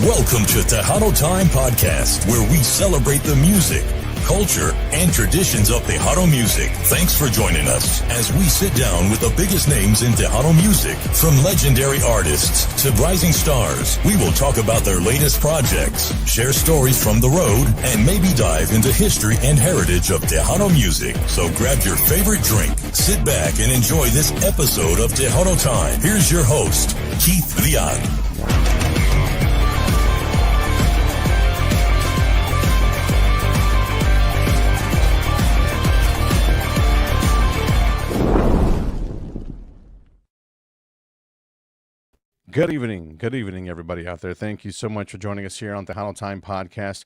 Welcome to Tejano Time Podcast, where we celebrate the music, culture, and traditions of Tejano music. Thanks for joining us as we sit down with the biggest names in Tejano music. From legendary artists to rising stars, we will talk about their latest projects, share stories from the road, and maybe dive into history and heritage of Tejano music. So grab your favorite drink, sit back, and enjoy this episode of Tejano Time. Here's your host, Keith Leal. Good evening, everybody out there. Thank you so much for joining us here on the Tejano Time Podcast.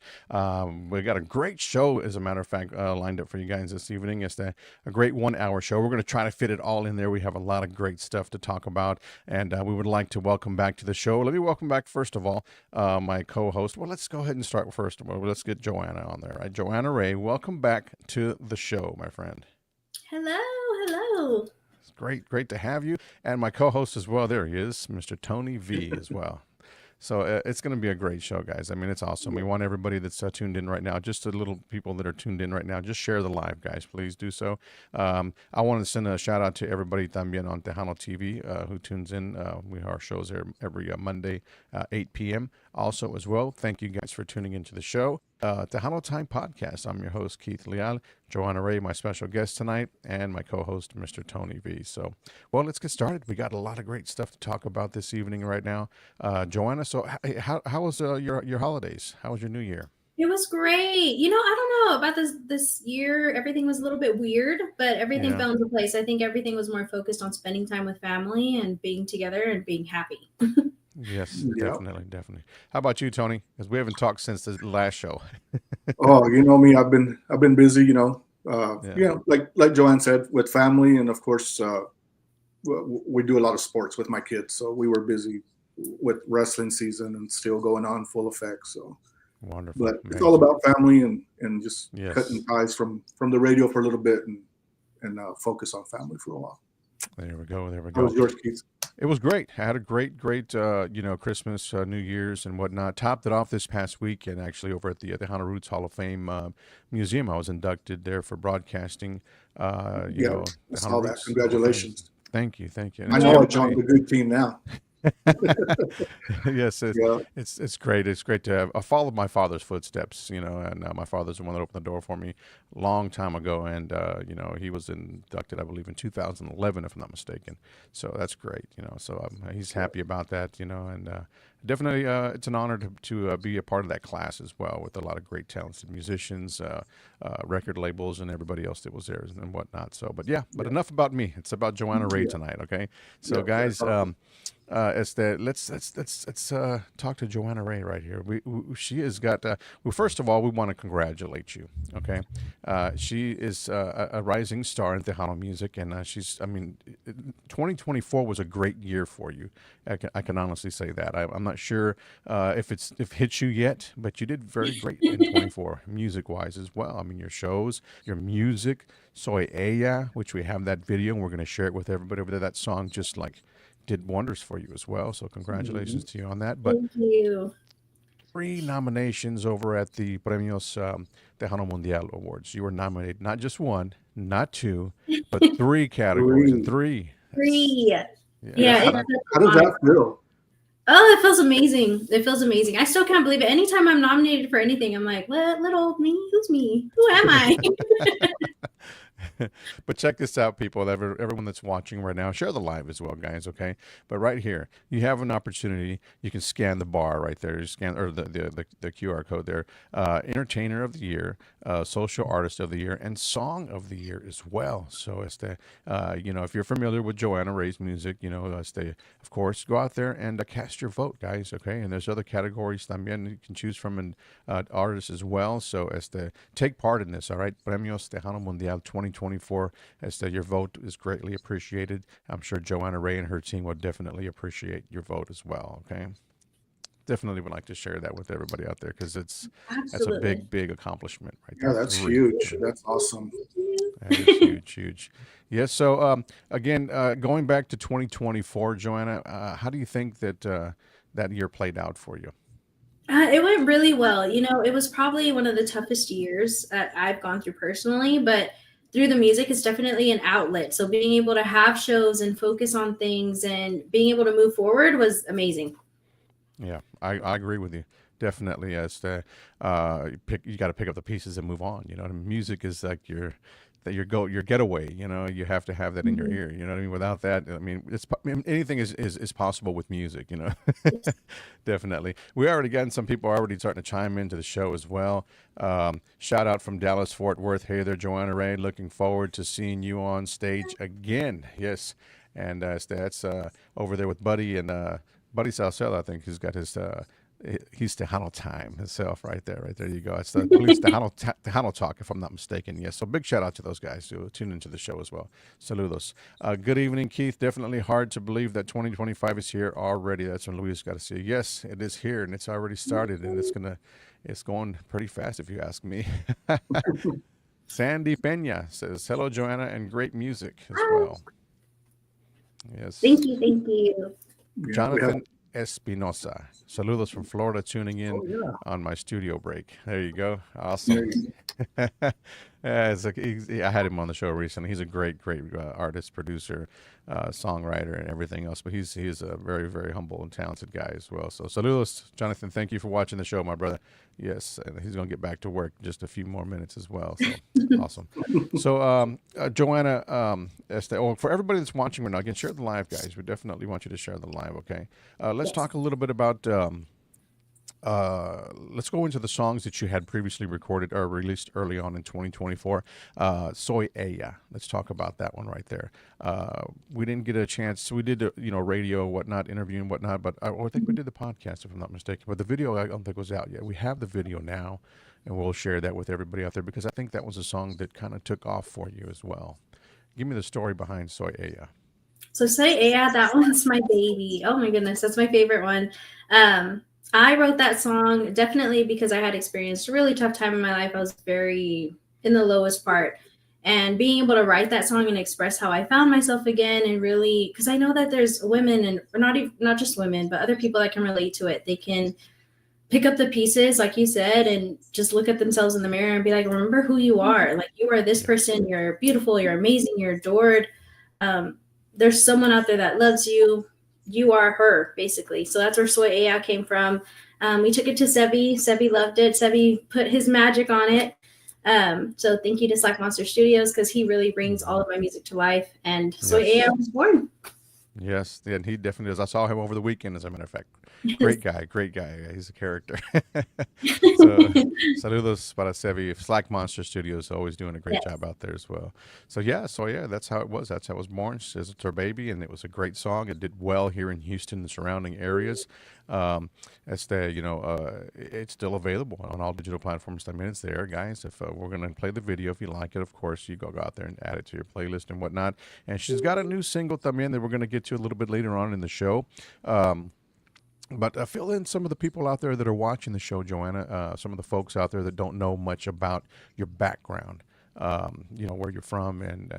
We got a great show, as a matter of fact, lined up for you guys this evening. It's a great 1 hour show. We're going to try to fit it all in there. We have a lot of great stuff to talk about, and we would like to welcome back to the show. Let me welcome back, first of all, my co-host. Well, let's go ahead and start first of all. Let's get Joanna on there, right? Joanna Rae, welcome back to the show, my friend. Hello. Great to have you. And my co-host as well, there he is, Mr. Tony V as well. So it's going to be a great show, guys. I mean, it's awesome. We want everybody that's tuned in right now, just the little people that are tuned in right now, just share the live, guys. Please do so. I want to send a shout out to everybody también on Tejano TV who tunes in. We have our shows there every Monday, 8 p.m. Also as well, thank you guys for tuning into the show. Tejano Time Podcast. I'm your host, Keith Leal. Joanna Rae, my special guest tonight, and my co-host, Mr. Tony V. So, well, let's get started. We got a lot of great stuff to talk about this evening right now. Joanna, so how was your holidays? How was your New Year? It was great. I don't know about this year. Everything was a little bit weird, but everything fell into place. I think everything was more focused on spending time with family and being together and being happy. Yes, definitely. How about you, Tony? Because we haven't talked since the last show. Oh, you know me. I've been busy. Like Joanne said, with family, and of course, we do a lot of sports with my kids. So we were busy with wrestling season and still going on full effect. So wonderful. But it's all about family and just cutting ties from the radio for a little bit and focus on family for a while. There we go. How was yours, Keith? It was great. I had a great, Christmas, New Year's and whatnot. Topped it off this past week, and actually over at the Tejano Roots Hall of Fame Museum, I was inducted there for broadcasting. I saw that. Congratulations. Thank you. And I know I joined the good team now. Yes, it's great. It's great to have. I followed my father's footsteps, and my father's the one that opened the door for me a long time ago. And, he was inducted, I believe, in 2011, if I'm not mistaken. So that's great, so he's happy about that, and definitely it's an honor to be a part of that class as well, with a lot of great talented musicians, record labels, and everybody else that was there and whatnot. So, but enough about me. It's about Joanna Rae tonight. Okay. So guys, let's talk to Joanna Rae right here. She has got. Well, first of all, we want to congratulate you. Okay, she is a rising star in Tejano music, and 2024 was a great year for you. I can honestly say that. I'm not sure if it hit you yet, but you did very great in 24, music wise as well. I mean, your shows, your music, Soy Ella, which we have that video, and we're going to share it with everybody over there. That song just did wonders for you as well. So congratulations to you on that. But thank you. 3 nominations over at the Premios Tejano Mundial Awards. You were nominated not just 1, not 2, but 3 categories. 3. Yeah. How does that feel? Oh, it feels amazing. I still can't believe it. Anytime I'm nominated for anything, I'm like, what? Little me? Who's me? Who am I? But check this out, people. Everyone that's watching right now, share the live as well, guys. Okay. But right here, you have an opportunity. You can scan the bar right there. You scan or the QR code there. Entertainer of the Year, Social Artist of the Year, and Song of the Year as well. So it's if you're familiar with Joanna Rae's music, of course, go out there and cast your vote, guys. Okay. And there's other categories también you can choose from, and artists as well. So take part in this. All right. Premios Tejano Mundial 2024. Your vote is greatly appreciated. I'm sure Joanna Rae and her team would definitely appreciate your vote as well. Okay. Definitely would like to share that with everybody out there, because that's a big accomplishment right there. Yeah, that's huge. That's awesome. That is huge, huge. Yes. So again, going back to 2024, Joanna, how do you think that that year played out for you? It went really well. You know, it was probably one of the toughest years that I've gone through personally, but through the music, it's definitely an outlet. So being able to have shows and focus on things and being able to move forward was amazing. Yeah, I agree with you. Definitely, as the you got to pick up the pieces and move on. You know, and music is like your getaway. You know, you have to have that in your Mhm. ear. You know what I mean? Without that, I mean, I mean, anything is possible with music. You know, Yes. definitely. We already gotten some people already starting to chime into the show as well. Shout out from Dallas Fort Worth. Hey there, Joanna Rae. Looking forward to seeing you on stage again. Yes, and that's over there with Buddy and Buddy Salcella. I think he's got his. He's Tejano time himself, right there, right there. You go. It's the, I believe it's Tejano talk, if I'm not mistaken. Yes. So big shout out to those guys who tune into the show as well. Saludos. Good evening, Keith. Definitely hard to believe that 2025 is here already. That's when Luis got to say, yes, it is here and it's already started and it's going pretty fast if you ask me. Sandy Pena says, hello, Joanna, and great music as well. Yes. Thank you. Thank you. Yeah, we have. Jonathan Espinosa. Saludos from Florida, tuning in Oh yeah. on my studio break. There you go. There Awesome. you Yeah, it's like I had him on the show recently. He's a great, great artist, producer, songwriter, and everything else. But he's a very, very humble and talented guy as well. So saludos, Jonathan. Thank you for watching the show, my brother. Yes, and he's gonna get back to work in just a few more minutes as well. So awesome. So Joanna, for everybody that's watching right now, again, share the live, guys. We definitely want you to share the live. Okay. Let's Yes. talk a little bit about. Let's go into the songs that you had previously recorded or released early on in 2024. Soy Ella. Let's talk about that one right there. We didn't get a chance. We did, radio, whatnot, interview and whatnot, but I think we did the podcast, if I'm not mistaken. But the video, I don't think was out yet. We have the video now, and we'll share that with everybody out there because I think that was a song that kind of took off for you as well. Give me the story behind Soy Ella. So say yeah, that one's my baby. Oh my goodness, that's my favorite one. I wrote that song definitely because I had experienced a really tough time in my life. I was very in the lowest part. And being able to write that song and express how I found myself again and really because I know that there's women and or not even not just women, but other people that can relate to it. They can pick up the pieces, like you said, and just look at themselves in the mirror and be like, remember who you are. Like you are this Yeah. person, you're beautiful, you're amazing, you're adored. Um, there's someone out there that loves you. You are her, basically. So that's where Soy Ella came from. We took it to Sebi. Sebi loved it. Sebi put his magic on it. So thank you to Slack Monster Studios because he really brings all of my music to life. And Soy Yes. Ella was born. Yes, and he definitely is. I saw him over the weekend, as a matter of fact. Yes. Great guy, great guy. Yeah, he's a character. So, saludos para Sevi. Slack Monster Studios always doing a great Yes. job out there as well. So yeah, that's how it was. That's how it was born. It's her baby, and it was a great song. It did well here in Houston, the surrounding areas. It's it's still available on all digital platforms. I mean, it's there, guys. If we're gonna play the video, if you like it, of course, you go out there and add it to your playlist and whatnot. And she's got a new single también that we're gonna get to a little bit later on in the show. But fill in some of the people out there that are watching the show, Joanna. Some of the folks out there that don't know much about your background. Where you're from, and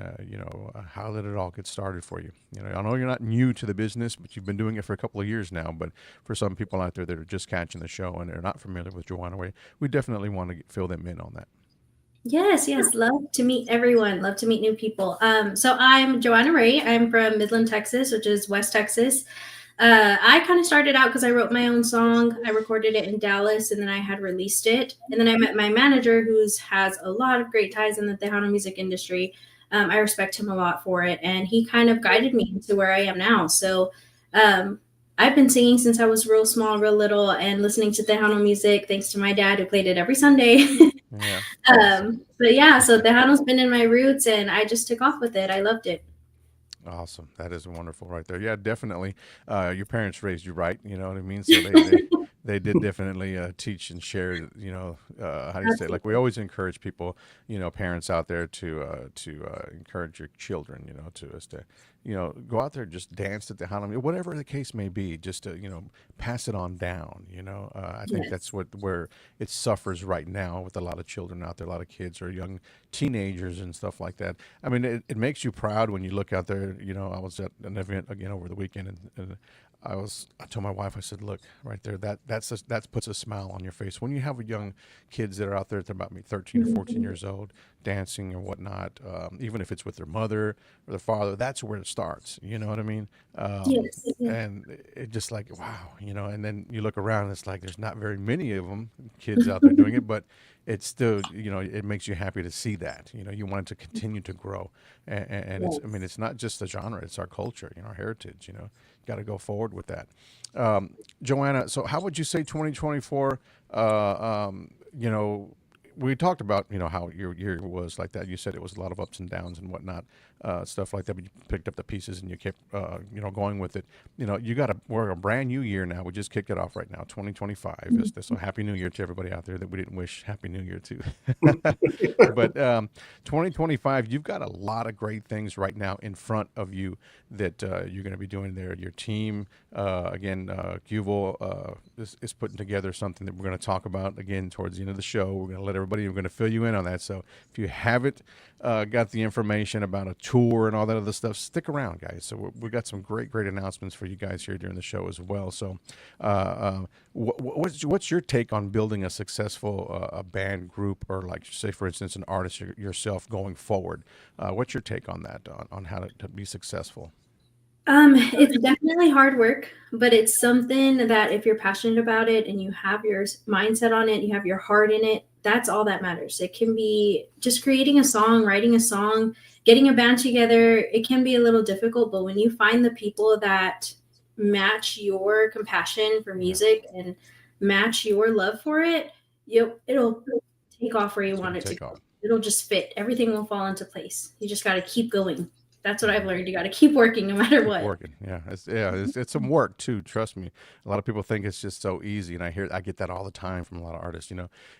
how did it all get started for you? I know you're not new to the business, but you've been doing it for a couple of years now. But for some people out there that are just catching the show and they're not familiar with Joanna Rae, we definitely want to fill them in on that. Yes, yes. Love to meet everyone. Love to meet new people. So I'm Joanna Rae. I'm from Midland, Texas, which is West Texas. I kind of started out because I wrote my own song. I recorded it in Dallas, and then I had released it. And then I met my manager, who has a lot of great ties in the Tejano music industry. I respect him a lot for it, and he kind of guided me to where I am now. So I've been singing since I was real small, real little, and listening to Tejano music thanks to my dad, who played it every Sunday. Yeah. Awesome. But yeah, so Tejano's been in my roots, and I just took off with it. I loved it. Awesome. That is wonderful right there. Yeah, definitely. Your parents raised you right. You know what I mean? So they did definitely teach and share, how do you say it? Like we always encourage people, parents out there to encourage your children, to us to, go out there, just dance at the Tejano, whatever the case may be, just to, pass it on down. I think that's Yes. where it suffers right now with a lot of children out there, a lot of kids or young teenagers and stuff like that. I mean, it makes you proud when you look out there. I was at an event again over the weekend, and I told my wife, I said, look right there, that puts a smile on your face when you have young kids that are out there. They're about 13 or 14 Mhm. years old, dancing or whatnot. Even if it's with their mother or their father, that's where it starts. You know what I mean? Yes. Mhm. And it just like, wow, and then you look around and it's like there's not very many of them kids out there doing it, but it's still, it makes you happy to see that. You want it to continue to grow, and I mean, Yes. it's not just the genre; it's our culture, our heritage. Got to go forward with that. Joanna, so how would you say 2024? We talked about how your year was like that. You said it was a lot of ups and downs and whatnot, stuff like that. But you picked up the pieces and you kept going with it. We're a brand new year now. We just kicked it off right now, 2025. So happy New Year to everybody out there that we didn't wish happy New Year to. But 2025, you've got a lot of great things right now in front of you that you're going to be doing there. Your team, again, Cuval is putting together something that we're going to talk about again towards the end of the show. We're going to let everybody, we're going to fill you in on that. So if you haven't got the information about a tour and all that other stuff, stick around, guys. So we've got some great announcements for you guys here during the show as well. So what's your take on building a successful a band group, or like say, for instance, an artist yourself going forward? What's your take on that, on how to be successful? It's definitely hard work, but it's something that if you're passionate about it and you have your mindset on it, you have your heart in it, that's all that matters. It can be just creating a song, writing a song, getting a band together. It can be a little difficult, but when you find the people that match your compassion for Yeah, music and match your love for it, it'll take off where you it's going want to it to take go. off. It'll just fit. Everything will fall into place. You just got to keep going. That's what I've learned. You got to keep working no matter Keep what. working. Yeah. It's some work too. Trust me. A lot of people think it's just so easy. And I get that all the time from a lot of artists,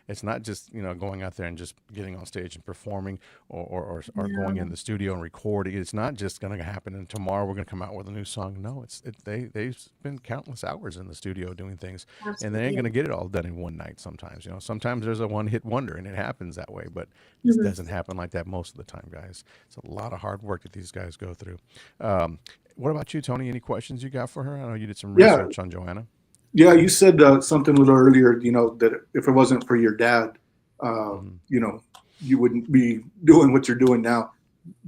it's not just, going out there and just getting on stage and performing, or going in No, the studio and recording. It's not just going to happen and tomorrow we're going to come out with a new song. No, they spend countless hours in the studio doing things, and they ain't absolutely. going to get it all done in one night. Sometimes there's a one hit wonder and it happens that way, but it Mhm. doesn't happen like that most of the time, guys. It's a lot of hard work that these guys go through. Um, what about you, Tony? Any questions you got for her? I know you did some Yeah, research on Joanna. yeah. You said something a little earlier. That if it wasn't for your dad, uh, Hmm. you know, you wouldn't be doing what you're doing now.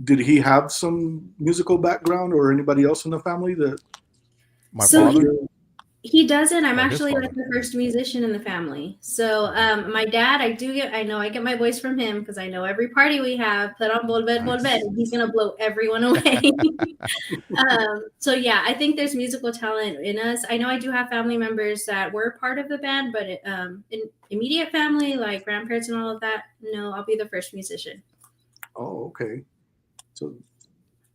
Did he have some musical background, or anybody else in the family that My So that father, you? he doesn't. I'm or his actually like father. the first musician in the family. So Hmm. my dad, I know I get my voice from him because I know every party we have, put on Volver, Volver, Nice. and he's gonna blow everyone away. So yeah, I think there's musical talent in us. I know I do have family members that were part of the band, but in immediate family, like grandparents and all of that, no, I'll be the first musician. Oh, okay.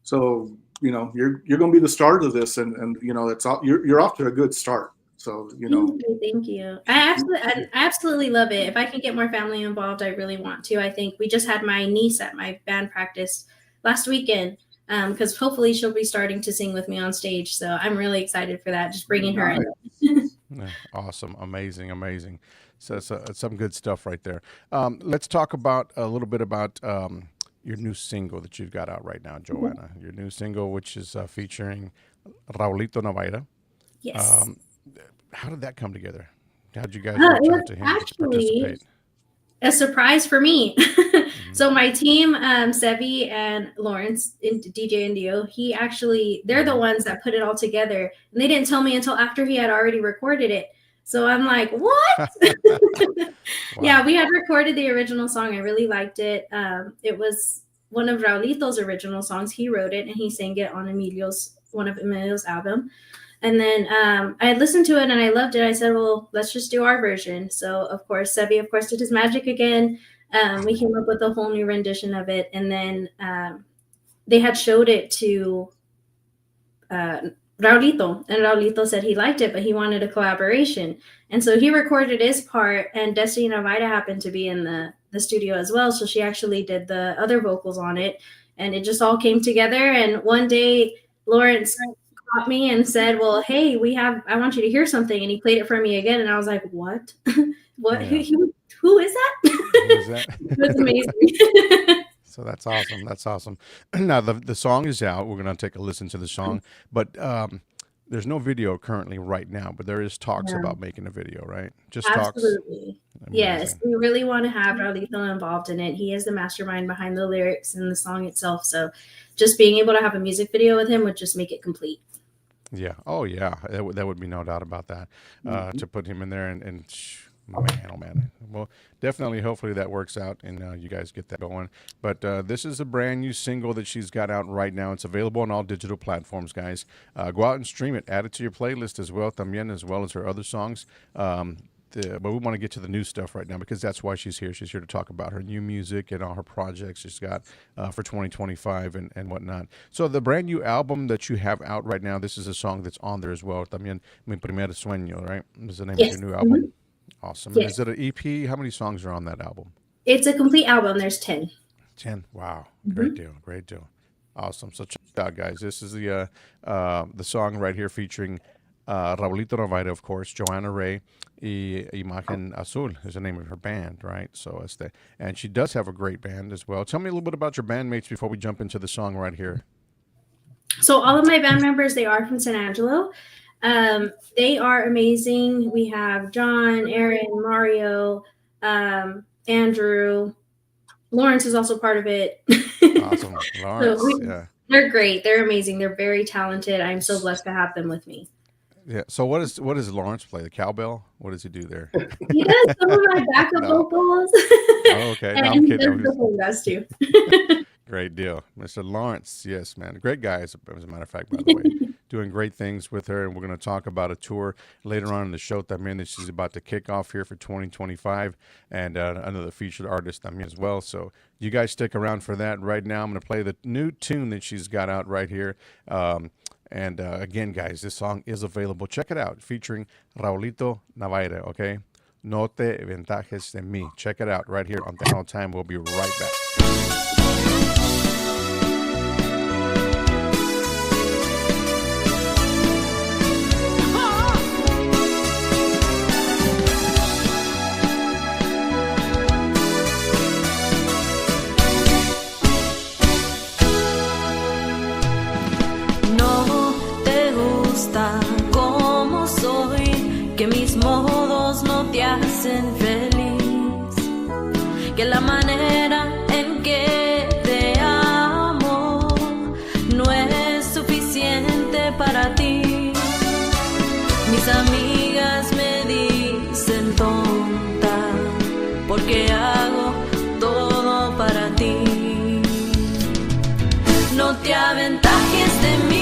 So you're going to be the start of this, and it's all, you're off to a good start. So Thank you, thank you. I absolutely love it. If I can get more family involved, I really want to. I think we just had my niece at my band practice last weekend, because hopefully she'll be starting to sing with me on stage. So I'm really excited for that. Just bringing her nice. in. Yeah, awesome, amazing. So it's some good stuff right there. Let's talk about a little bit about your new single that you've got out right now, Joanna. Your new single, which is featuring Raulito Navaira. Yes. Um, how did that come together? How did you guys reach It out was to him to actually participate? a surprise for me. Hmm. So my team, Sevi and Lawrence, DJ Indio, they're the Hmm. ones that put it all together. And they didn't tell me until after he had already recorded it. So I'm like, what? Yeah, Wow. we had recorded the original song. I really liked it. It was one of Raulito's original songs. He wrote it and he sang it on one of Emilio's album. And then I had listened to it and I loved it. I said, well, let's just do our version. So, of course, Sebi, of course, did his magic again. We came up with a whole new rendition of it. And then they had showed it to uh, Raulito. And Raulito said he liked it, but he wanted a collaboration. And so he recorded his part. And Destiny Navaida happened to be in the studio as well. So she actually did the other vocals on it. And it just all came together. And one day, Lawrence caught me and said, well, hey, I want you to hear something. And he played it for me again. And I was like, what? What? Yeah. Who is that? Who is that? It was amazing. So that's awesome. That's awesome. Now the song is out. We're gonna take a listen to the song, but there's no video currently right now. But there is talks about making a video, right? Just Absolutely. talks. Yes, we really want to have Raulito involved in it. He is the mastermind behind the lyrics and the song itself. So just being able to have a music video with him would just make it complete. Yeah. Oh, yeah. That would be no doubt about that. To put him in there and man, oh man. Well, definitely. Hopefully that works out and you guys get that going. But this is a brand new single that she's got out right now. It's available on all digital platforms, guys. Go out and stream it. Add it to your playlist as well, también, as well as her other songs. But we want to get to the new stuff right now because that's why she's here. She's here to talk about her new music and all her projects she's got for 2025 and whatnot. So the brand new album that you have out right now, this is a song that's on there as well. También Mi Primer Sueño, right? Is the name of your new album. Mm-hmm. Awesome. Yes. Is it an EP? How many songs are on that album? It's a complete album. There's 10. 10. Wow. Mm-hmm. Great deal. Great deal. Awesome. So check it out, guys. This is the song right here featuring Raulito Navarre, of course, Joanna Rae, y Imagen Azul is the name of her band, right? So and she does have a great band as well. Tell me a little bit about your bandmates before we jump into the song right here. So all of my band members, they are from San Angelo. They are amazing. We have John, Aaron, Mario, Andrew. Lawrence is also part of it. Awesome. Lawrence, They're great. They're amazing. They're very talented. I'm so blessed to have them with me. Yeah. So what does Lawrence play? The cowbell? What does he do there? He does some of my backup vocals. Oh, okay. And I'm he kidding. does too. Great deal. Mr. Lawrence. Yes, man. Great guy, as a matter of fact, by the way. Doing great things with her. And we're going to talk about a tour later on in the show también that she's about to kick off here for 2025. And another featured artist también as well. So you guys stick around for that. Right now, I'm going to play the new tune that she's got out right here. And again, guys, this song is available. Check it out. Featuring Raulito Navarre, okay? No te ventajes de mí. Check it out right here on Tejano Time. We'll be right back. Como soy, que mis modos no te hacen feliz, que la manera en que te amo no es suficiente para ti. Mis amigas me dicen tonta porque hago todo para ti. No te aventajes de mí.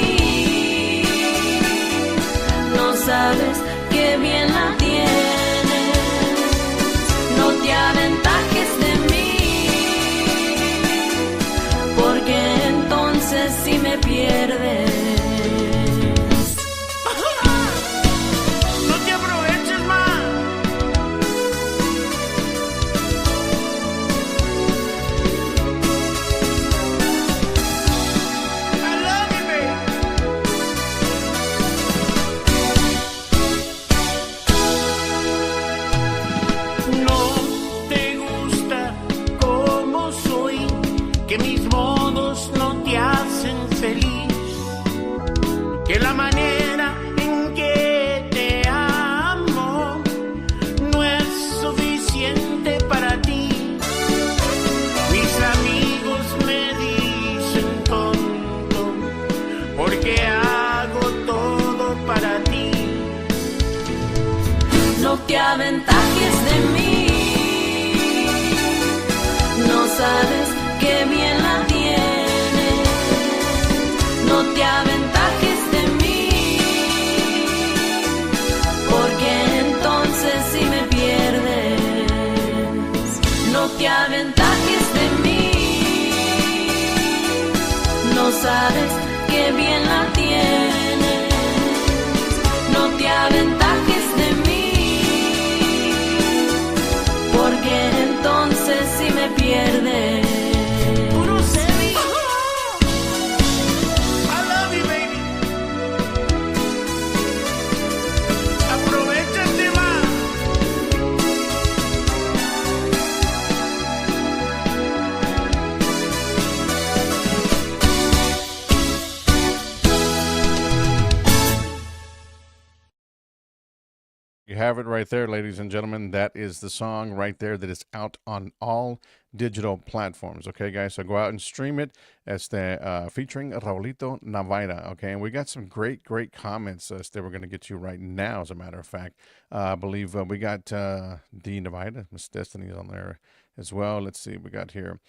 Sabes que bien la tienes, no te aventajes de mí, porque entonces si me pierdes. No te aproveches más. I love you, baby. Que mis modos no te hacen feliz, que la manera en que te amo no es suficiente para ti. Mis amigos me dicen tonto porque hago todo para ti. No te aventajes de mí, no sabes que bien la tienes, no te aventajes de mí, porque entonces si me pierdes. No te aventajes de mí, no sabes que bien la tienes, no te aventajes de mí, porque entonces si me pierdes. I love you, baby. have it right there, ladies and gentlemen. That is the song right there that is out on all digital platforms. Okay, guys, so go out and stream it. It's featuring Raulito Navaira. Okay, and we got some great comments that we're going to get to right now. As a matter of fact, I believe we got D Navaira, Miss Destiny's on there as well. Let's see, we got here.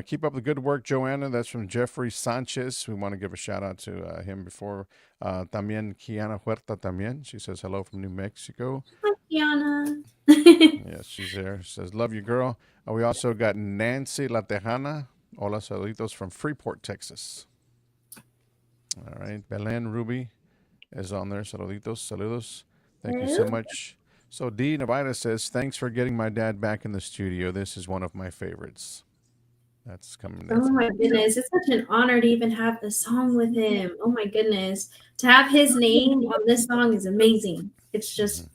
Keep up the good work, Joanna. That's from Jeffrey Sanchez. We want to give a shout out to him before. También Kiana Huerta también. She says hello from New Mexico. Hi, Kiana. Yes, she's there. She says, love you, girl. We also got Nancy La Tejana. Hola, saluditos from Freeport, Texas. All right. Belen Ruby is on there. Saluditos, saludos. Thank you so much. So D. Navaira says, thanks for getting my dad back in the studio. This is one of my favorites. That's coming. Oh my goodness. It's such an honor to even have the song with him. Oh my goodness. To have his name on this song is amazing. It's just,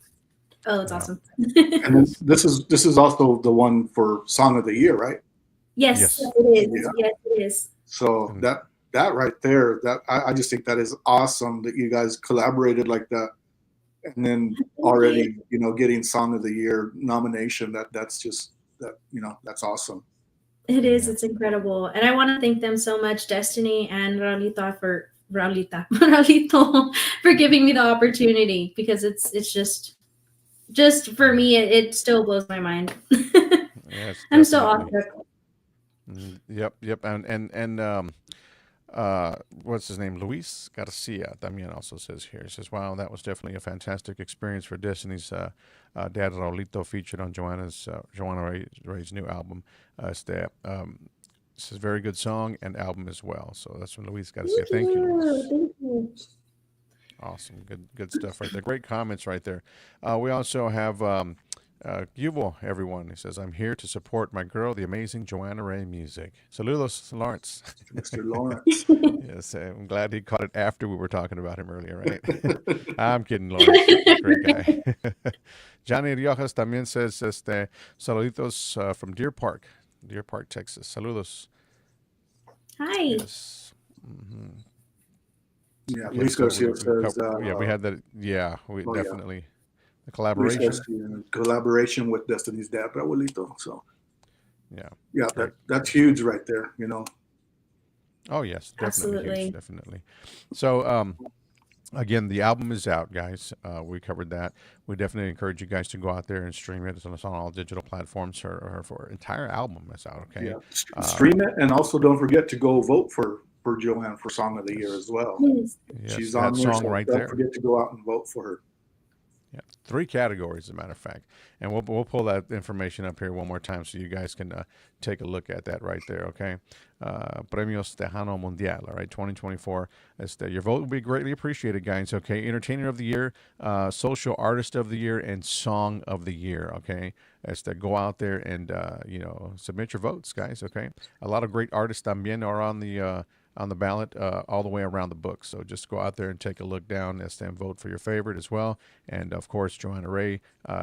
it's awesome. And this is also the one for Song of the Year, right? Yes, it is. Yeah. Yes, it is. So that right there, that I just think that is awesome that you guys collaborated like that. And then already, getting Song of the Year nomination, that's just that's awesome. It is. It's incredible. And I want to thank them so much, Destiny and Raulito for giving me the opportunity, because it's just for me, it still blows my mind. Yes, I'm so awestruck. Yep. And what's his name? Luis Garcia también also says here. He says, wow, that was definitely a fantastic experience for Destiny's dad Raulito, featured on Joanna Rae's new album. This is a very good song and album as well. So that's from Luis Garcia. Thank you, Luis. Thank you. Awesome. Good stuff right there. Great comments right there. We also have Yuval, everyone. He says, I'm here to support my girl, the amazing Joanna Rae music. Saludos, Lawrence. Mr. Lawrence. Yes, I'm glad he caught it after we were talking about him earlier, right? I'm kidding, Lawrence. Great guy. Johnny Riojas también says, saluditos from Deer Park, Texas. Saludos. Hi. Yes. Mm-hmm. Yeah, Luis Garcia says. We had that. Yeah, we definitely. Yeah. The collaboration with Destiny's dad, Raulito. So, yeah, that's huge right there. Oh yes, definitely, absolutely, huge, definitely. So, again, the album is out, guys. We covered that. We definitely encourage you guys to go out there and stream it. It's on all digital platforms. For entire album is out. Okay, yeah. Stream it, and also don't forget to go vote for Joanne for Song of the Year as well. Yes. She's on there, so right don't there. Forget to go out and vote for her. Yeah, 3 categories, as a matter of fact, and we'll pull that information up here one more time so you guys can take a look at that right there. Okay, Premios Tejano Mundial, all right, 2024. Your vote will be greatly appreciated, guys. Okay, Entertainer of the Year, Social Artist of the Year, and Song of the Year. Okay, go out there and submit your votes, guys. Okay, a lot of great artists también are on the ballot all the way around the book. So just go out there and take a look down and vote for your favorite as well. And of course, Joanna Rae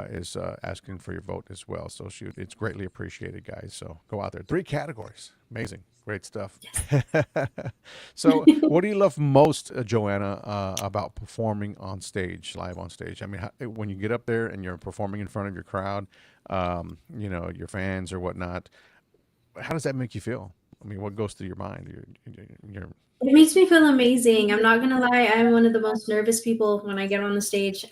is asking for your vote as well. So it's greatly appreciated, guys. So go out there. 3 categories. Amazing. Great stuff. Yes. So what do you love most, Joanna, about performing on stage, live on stage? I mean, when you get up there and you're performing in front of your crowd, your fans or whatnot, how does that make you feel? I mean, what goes through your mind? It makes me feel amazing. I'm not going to lie. I'm one of the most nervous people when I get on the stage.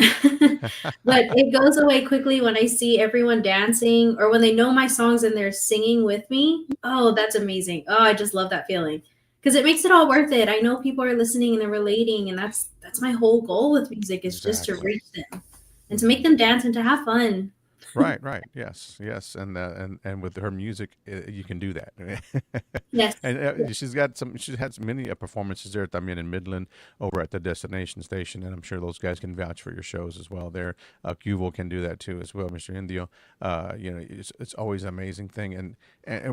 But it goes away quickly when I see everyone dancing or when they know my songs and they're singing with me. Oh, that's amazing. Oh, I just love that feeling because it makes it all worth it. I know people are listening and they're relating. And that's my whole goal with music is just to reach them and to make them dance and to have fun. Right. Yes. And with her music, you can do that. Yes. And she's had many performances there también in Midland over at the Destination Station, and I'm sure those guys can vouch for your shows as well there. Cuval can do that too as well, Mr. Indio. It's always an amazing thing, and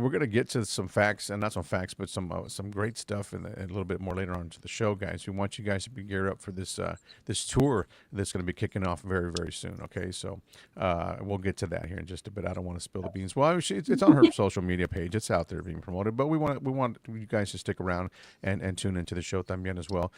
we're gonna get to some facts, and not some facts, but some great stuff a little bit more later on to the show, guys. We want you guys to be geared up for this tour that's going to be kicking off very, very soon. Okay, so we'll we'll get to that here in just a bit. I don't want to spill the beans. Well, it's on her social media page. It's out there being promoted, but we want you guys to stick around and tune into the show también as well,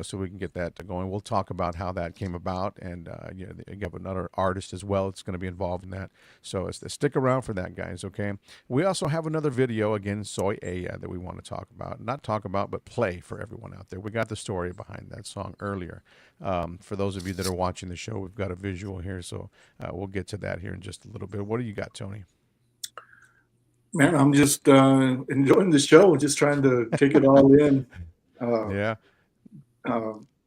so we can get that going. We'll talk about how that came about, and you have another artist as well that's going to be involved in that. So stick around for that, guys. Okay. We also have another video again, Soy Ella, that we want to talk about, not talk about, but play for everyone out there. We got the story behind that song earlier. For those of you that are watching the show, we've got a visual here, so we'll get to that here in just a little bit. What do you got, Tony? Man, I'm just enjoying the show, just trying to take it all in. Yeah.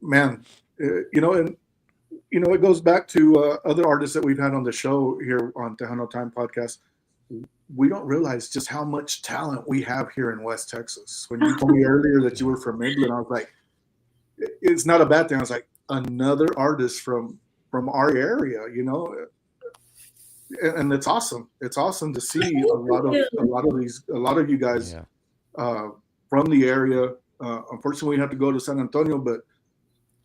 Man, it goes back to other artists that we've had on the show here on Tejano Time Podcast. We don't realize just how much talent we have here in West Texas. When you told me earlier that you were from Midland, I was like, it's not a bad thing. I was like, another artist from our area, and it's awesome. It's awesome to see a lot of you guys from the area. Unfortunately, we have to go to San Antonio, but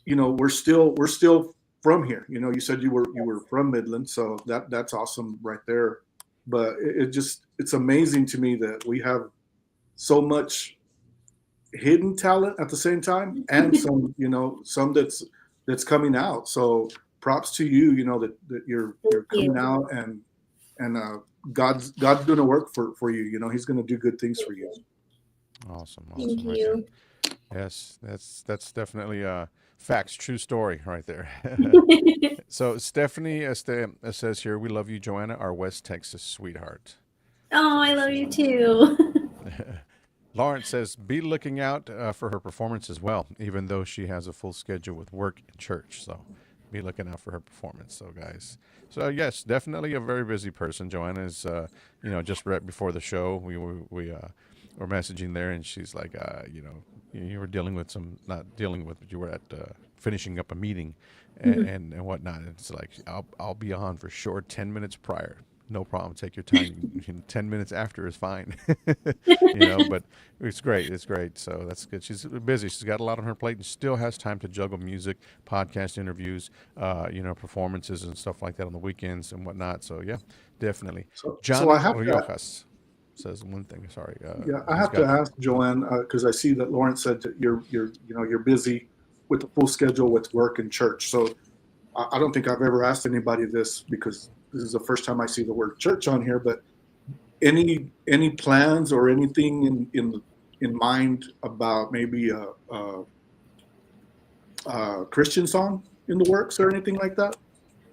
we're still from here. You said you were from Midland, so that's awesome right there. But it's amazing to me that we have so much hidden talent at the same time, and some that's coming out. So props to you, that you're coming out, and God's doing a work for you. He's going to do good things for you. Awesome. Thank you. Yes, that's definitely facts, true story right there. So Stephanie says here, we love you, Joanna, our West Texas sweetheart. Oh, I love you too. Lawrence says, be looking out for her performance as well, even though she has a full schedule with work and church. So be looking out for her performance. So, guys. So, yes, definitely a very busy person. Joanna is, just right before the show, we were messaging there, and she's like, you were dealing with not dealing with, but you were at finishing up a meeting and whatnot. And it's like, I'll be on for sure 10 minutes prior. No problem. Take your time. 10 minutes after is fine. But it's great. It's great. So that's good. She's busy. She's got a lot on her plate and still has time to juggle music, podcast interviews, performances and stuff like that on the weekends and whatnot. So yeah, definitely. John I have Riojas says one thing. Sorry. I have to ask Joanne, because I see that Lawrence said that you're busy with the full schedule with work and church. So I don't think I've ever asked anybody this, because this is the first time I see the word church on here, but any plans or anything in mind about maybe a Christian song in the works or anything like that?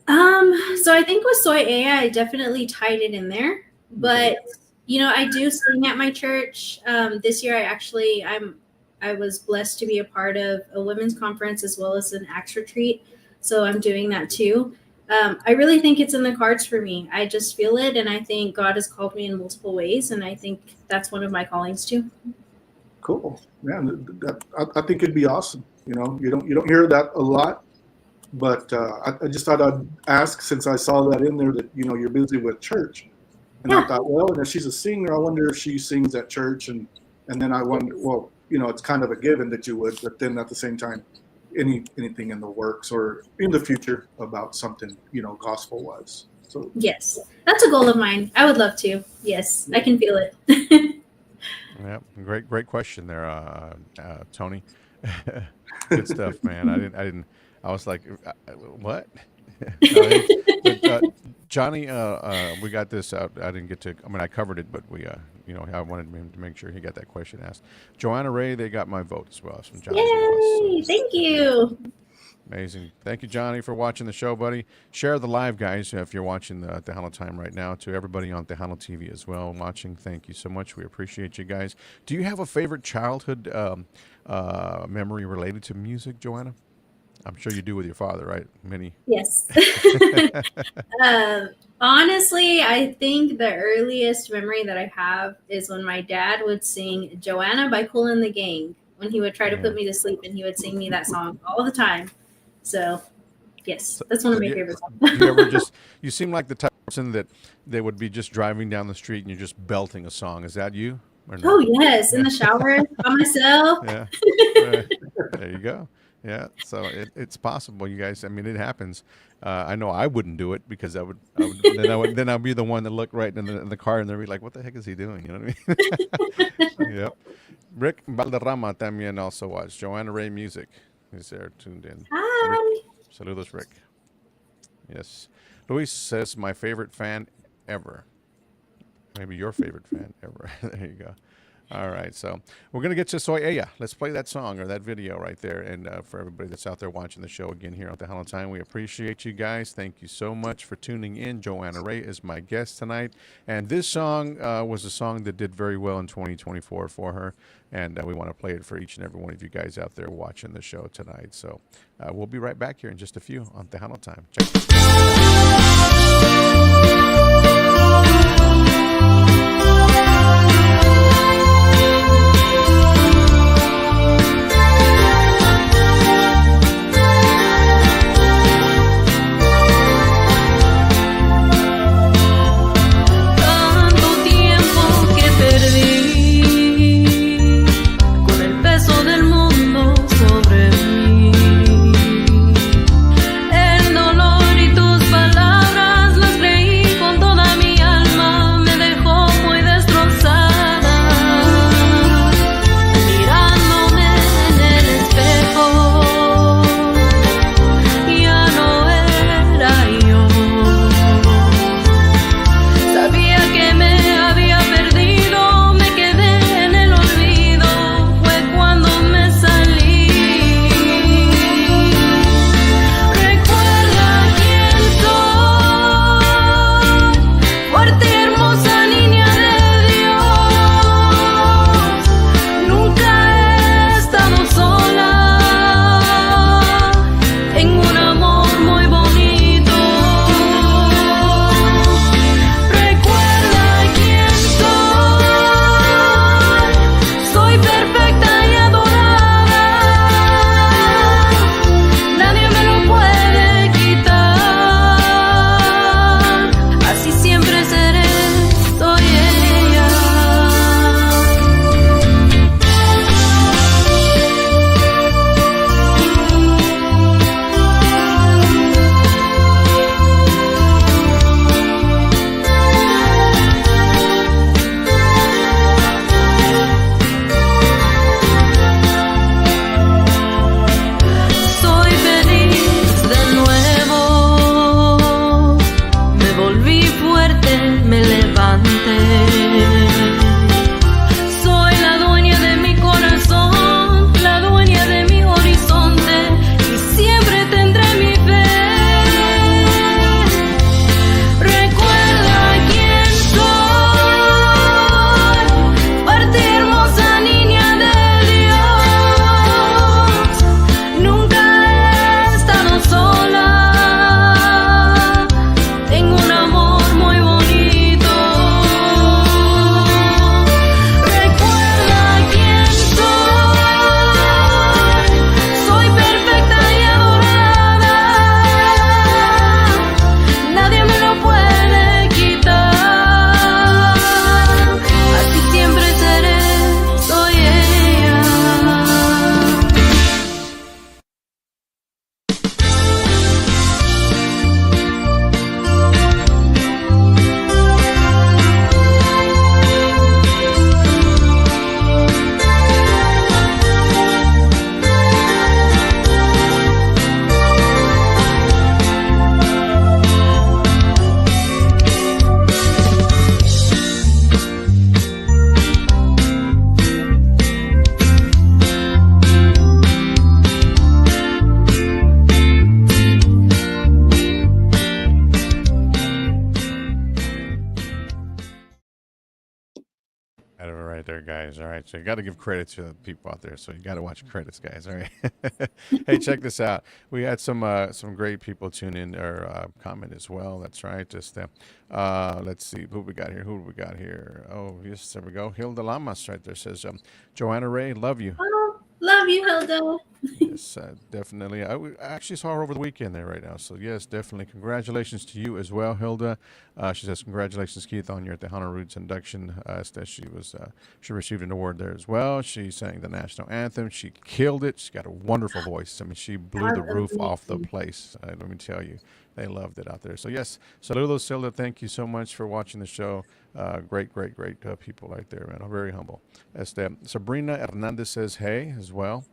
So I think with Soy Ella, I definitely tied it in there, but I do sing at my church. This year I was blessed to be a part of a women's conference as well as an Acts retreat. So I'm doing that too. I really think it's in the cards for me. I just feel it, and I think God has called me in multiple ways, and I think that's one of my callings too. Cool, man. I think it'd be awesome. You don't hear that a lot, but I just thought I'd ask, since I saw that in there that you're busy with church, and I thought, well, and if she's a singer, I wonder if she sings at church, and then I wonder, well, it's kind of a given that you would, but then at the same time, anything in the works or in the future about something, gospel wise. So yes, that's a goal of mine. I would love to. Yes, I can feel it. Yeah, great question there, Tony. Good stuff, man. I was like, what? Johnny, we got this out. I didn't get to. I covered it, but I wanted him to make sure he got that question asked. Joanna Rae, they got my vote as well. From Johnny. Yay! Thank you. Amazing. Thank you, Johnny, for watching the show, buddy. Share the live, guys, if you're watching the Tejano Time right now. To everybody on Tejano TV as well watching, thank you so much. We appreciate you guys. Do you have a favorite childhood memory related to music, Joanna? I'm sure you do with your father, right? Many. Yes. Honestly, I think the earliest memory that I have is when my dad would sing Joanna by Kool and the Gang, when he would try to put me to sleep, and he would sing me that song all the time. So yes, that's one of my favorite songs. You seem like the type of person that they would be just driving down the street and you're just belting a song. Is that you? Or no? Oh yes, in the shower by myself. Yeah. There you go. Yeah, so it's possible, you guys. I mean, it happens. I know I wouldn't do it because then I'll be the one that look right in the car and they'll be like, "What the heck is he doing?" You know what I mean? Yep. Rick Valderrama también also watched. Joanna Rae Music is there tuned in. Rick, Hi. saludos, Rick. Yes. Luis says my favorite fan ever. Maybe your favorite fan ever. There you go. All right, so we're gonna get to Soy Ella. Let's play that song or that video right there, and for everybody that's out there watching the show again here on Tejano Time, we appreciate you guys. Thank you so much for tuning in. Joanna Rae is my guest tonight, and this song was a song that did very well in 2024 for her, and we want to play it for each and every one of you guys out there watching the show tonight. So we'll be right back here in just a few on Tejano Time. Check this out. Tanto tiempo que perdí con el peso del mundo sobre mí. El dolor y tus palabras las creí con toda mi alma, me dejó muy destrozada. Mirándome en el espejo, ya no era yo. Sabía que me había perdido, me quedé en el olvido, fue cuando me salí. Recuerda quién soy, fuerte y hermosa niña de Dios. Nunca he estado sola, tengo un amor muy bonito. Recuerda quién soy perfecta y adorada, nadie me lo puede quitar, así siempre seré, soy ella. Soy feliz de nuevo, me volví fuerte, me levanté. Soy la dueña de mi corazón, la dueña de mi horizonte, y siempre tendré mi fe. Recuerda quién soy, fuerte y hermosa niña de Dios. Nunca he estado sola, tengo un amor muy bonito. Recuerda quién soy perfecta y adorada, nadie me lo puede quitar, así siempre seré, soy ella. Right there, guys. All right, so you got to give credit to the people out there. So you got to watch credits, guys. All right. Hey, check this out. We had some great people tune in or comment as well. That's right. Just let's see who we got here. Who do we got here? Oh, yes, there we go. Hilda Lamas right there says, Joanna Rae, love you. Oh, love you, Hilda. Yes, definitely. I actually saw her over the weekend there right now. So, yes, definitely. Congratulations to you as well, Hilda. She says, congratulations, Keith, on your Tejano Roots induction. That she received an award there as well. She sang the national anthem. She killed it. She's got a wonderful voice. I mean, she blew the That's roof off the amazing. place. Let me tell you, they loved it out there. So, yes, saludos, Hilda. Thank you so much for watching the show. Great, great, great people right there, man. I'm very humble. Sabrina Hernandez says, hey, as well.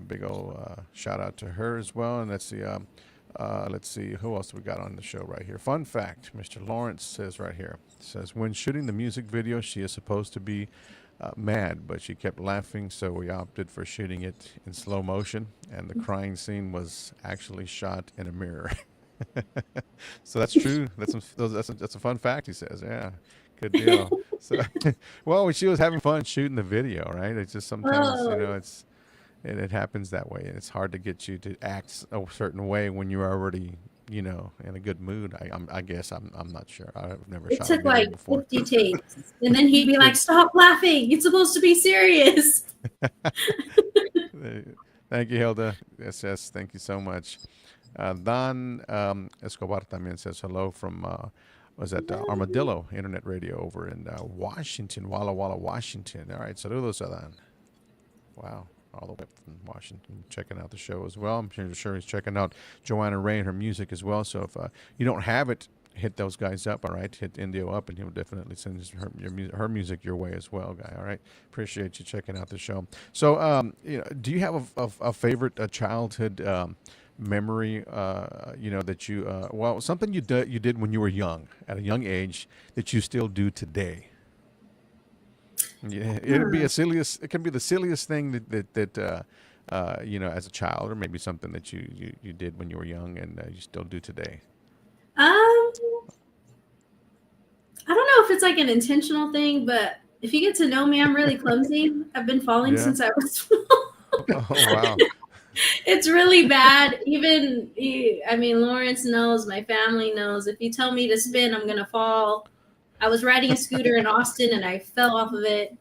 Big old shout out to her as well. And let's see who else we got on the show right here. Fun fact: Mr. Lawrence says right here, says when shooting the music video, she is supposed to be mad, but she kept laughing, so we opted for shooting it in slow motion, and the crying scene was actually shot in a mirror. So that's true. That's a fun fact. He says, yeah. Good deal. So, well, she was having fun shooting the video, right? It's just sometimes, Oh, it happens that way, and it's hard to get you to act a certain way when you're already, in a good mood. I guess I'm not sure. I've never it shot a took video like before. 50 takes. And then he'd be like, stop laughing. It's supposed to be serious. Thank you, Hilda. Yes, thank you so much. Don Escobar también says hello from was that Armadillo Internet Radio over in Washington, Walla Walla, Washington. All right, saludos, Adan. Wow, all the way from Washington, checking out the show as well. I'm sure he's checking out Joanna Rae and her music as well. So if you don't have it, hit those guys up, all right? Hit Indio up, and he'll definitely send her music your way as well, guy. All right, appreciate you checking out the show. So, do you have a favorite childhood memory? That you something you did when you were young, at a young age, that you still do today. Yeah, it'd be it can be the silliest thing that as a child, or maybe something that you did when you were young and you still do today. I don't know if it's like an intentional thing, but if you get to know me, I'm really clumsy. I've been falling Yeah. since I was small. Oh wow. It's really bad. Lawrence knows, my family knows. If you tell me to spin, I'm going to fall. I was riding a scooter in Austin and I fell off of it.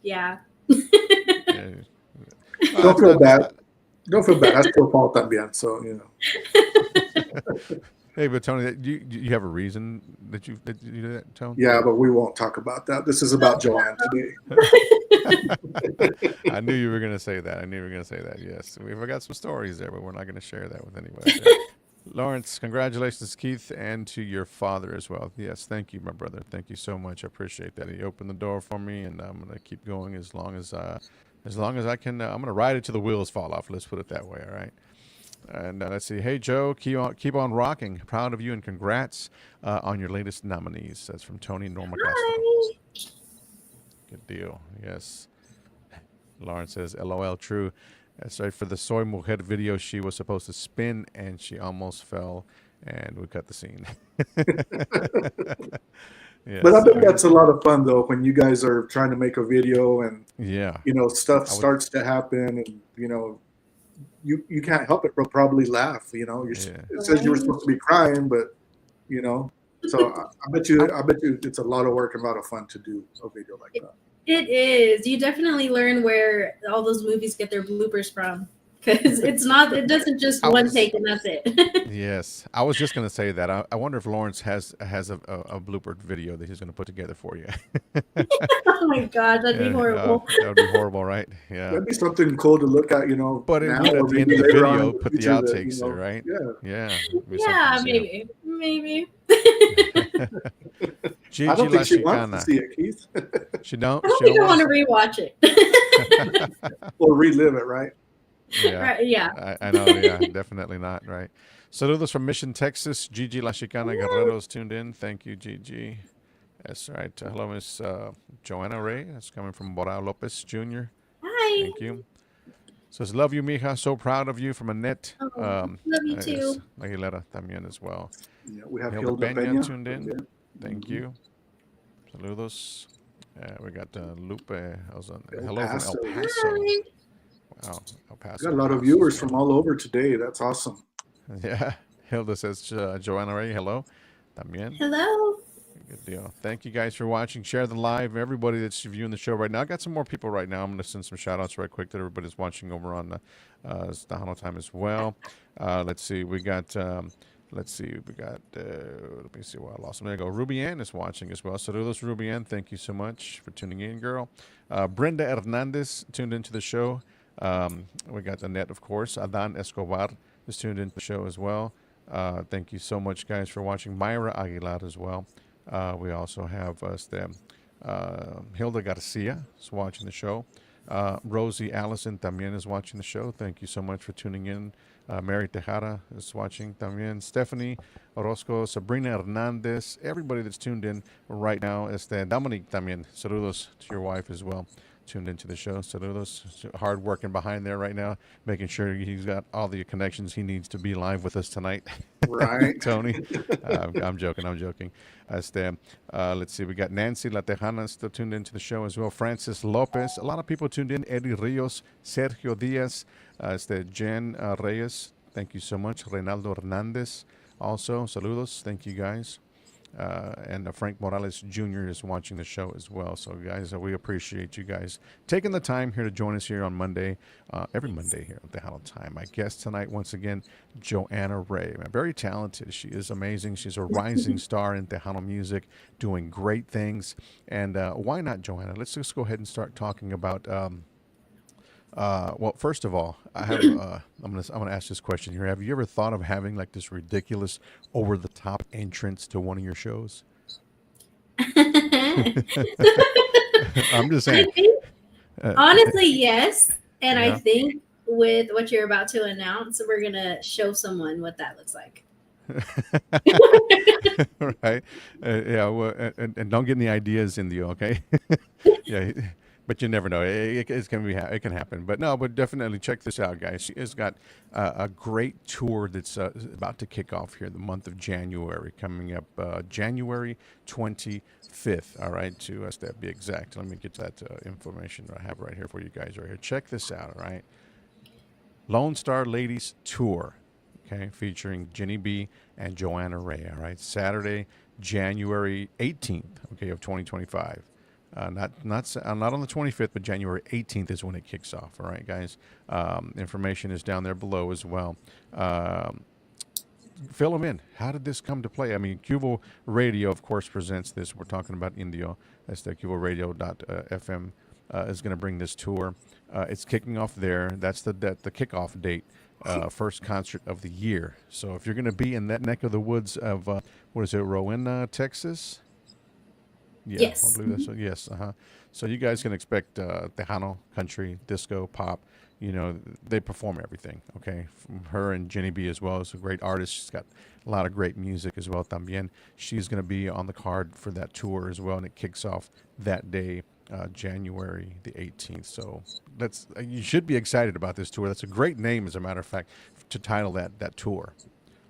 Yeah. Yeah. Don't feel bad. Don't feel bad. I still fall también. So Hey, but Tony, you have a reason that you do that, Tony? Yeah, but we won't talk about that. This is about Joanne today. I knew you were going to say that. Yes, we've got some stories there, but we're not going to share that with anybody. Lawrence, congratulations, Keith, and to your father as well. Yes, thank you, my brother. Thank you so much. I appreciate that. He opened the door for me, and I'm going to keep going as long as I can. I'm going to ride it till the wheels fall off. Let's put it that way. All right. And let's see. Hey, Joe, keep on rocking. Proud of you, and congrats on your latest nominees. That's from Tony Norma Castro. Good deal. Yes. Lawrence says, LOL, true. That's right. For the Soy Mujer video, she was supposed to spin, and she almost fell, and we cut the scene. Yes, But I think that's a lot of fun, though, when you guys are trying to make a video and, yeah, stuff starts to happen and, you can't help it but probably laugh. It says you were supposed to be crying, but, so I bet you it's a lot of work and a lot of fun to do a video like that. It is. You definitely learn where all those movies get their bloopers from, because it doesn't just one take and that's it. Yes, I was just going to say that. I wonder if Lawrence has a blooper video that he's going to put together for you. Oh my God, that'd be horrible. That would be horrible, right? Yeah. That'd be something cool to look at, But at the end of the video, put the outtakes there, right? Yeah. Yeah, maybe. Gigi I don't think she wants Chicana. to see it, Keith. She don't. I don't think I want to rewatch it. Or relive it, right? Yeah. Right, yeah. I know. Yeah, definitely not. Right. Saludos from Mission, Texas. Gigi La Chicana Guerrero's tuned in. Thank you, Gigi. That's right. Hello, Miss Joanna Rae. That's coming from Borao Lopez Jr. Hi. Thank you. Says, love you, mija. So proud of you from Annette. Love you too. Aguilera también as well. Yeah, we have Hilda Hilda Peña Peña tuned in. Yeah. Thank you. Saludos. We got Lupe. Hello from Paso. El Paso. Hi. Wow, El Paso. Got a lot of viewers from all over today. That's awesome. Yeah. Hilda says, Joanna Rae, hello. También. Hello. Good deal. Thank you guys for watching. Share the live. Everybody that's viewing the show right now. I got some more people right now. I'm going to send some shout outs right quick that everybody's watching over on Tejano Time as well. Let's see. We got. Let's see. We got. Let me see where I lost them. There you go. Ruby Ann is watching as well. Saludos, Ruby Ann. Thank you so much for tuning in, girl. Brenda Hernandez tuned into the show. We got Annette, of course. Adan Escobar is tuned into the show as well. Thank you so much, guys, for watching. Myra Aguilar as well. We also have Hilda Garcia is watching the show. Rosie Allison también is watching the show. Thank you so much for tuning in. Mary Tejada is watching también. Stephanie Orozco, Sabrina Hernandez, everybody that's tuned in right now. Dominique también. Saludos to your wife as well. Tuned into the show. Saludos. Hard working behind there right now, making sure he's got all the connections he needs to be live with us tonight. Right. Tony. I'm joking. Let's see. We got Nancy La Tejana still tuned into the show as well. Francis Lopez. A lot of people tuned in. Eddie Rios. Sergio Diaz. Jen Reyes. Thank you so much. Reynaldo Hernandez. Also, saludos. Thank you guys. And Frank Morales Jr. is watching the show as well. So, guys, we appreciate you guys taking the time here to join us here on Monday, every Monday here at Tejano Time. My guest tonight, once again, Joanna Rae. Very talented. She is amazing. She's a rising star in Tejano music, doing great things. And why not, Joanna? Let's just go ahead and start talking about. Well, first of all, I have. I'm gonna ask this question here. Have you ever thought of having like this ridiculous, over-the-top entrance to one of your shows? I'm just saying. I think, honestly, yes. And Yeah. I think with what you're about to announce, we're gonna show someone what that looks like. Right. Yeah. Well, and don't get any ideas in you, okay? Yeah. But you never know. It's gonna be. It can happen. But no. But definitely check this out, guys. She has got a great tour that's about to kick off here the month of January, coming up January 25th. All right, to us that be exact. Let me get that information I have right here for you guys right here. Check this out. All right, Lone Star Ladies Tour. Okay, featuring Jenny B and Joanna Rae. All right, Saturday, January 18th. Okay, of 2025. Not on the 25th, but January 18th is when it kicks off. All right, guys. Information is down there below as well. Fill them in. How did this come to play? I mean, Cubo Radio, of course, presents this. We're talking about Indio. That's the cuboradio.fm is going to bring this tour. It's kicking off there. That's the kickoff date. First concert of the year. So if you're going to be in that neck of the woods of what is it, Rowena, Texas? Yeah, Yes. I believe that's yes. So you guys can expect Tejano, country, disco, pop. You know, they perform everything. Okay, from her and Jenny B as well. Is a great artist. She's got a lot of great music as well. También, she's going to be on the card for that tour as well, and it kicks off that day, January the 18th. So you should be excited about this tour. That's a great name, as a matter of fact, to title that tour.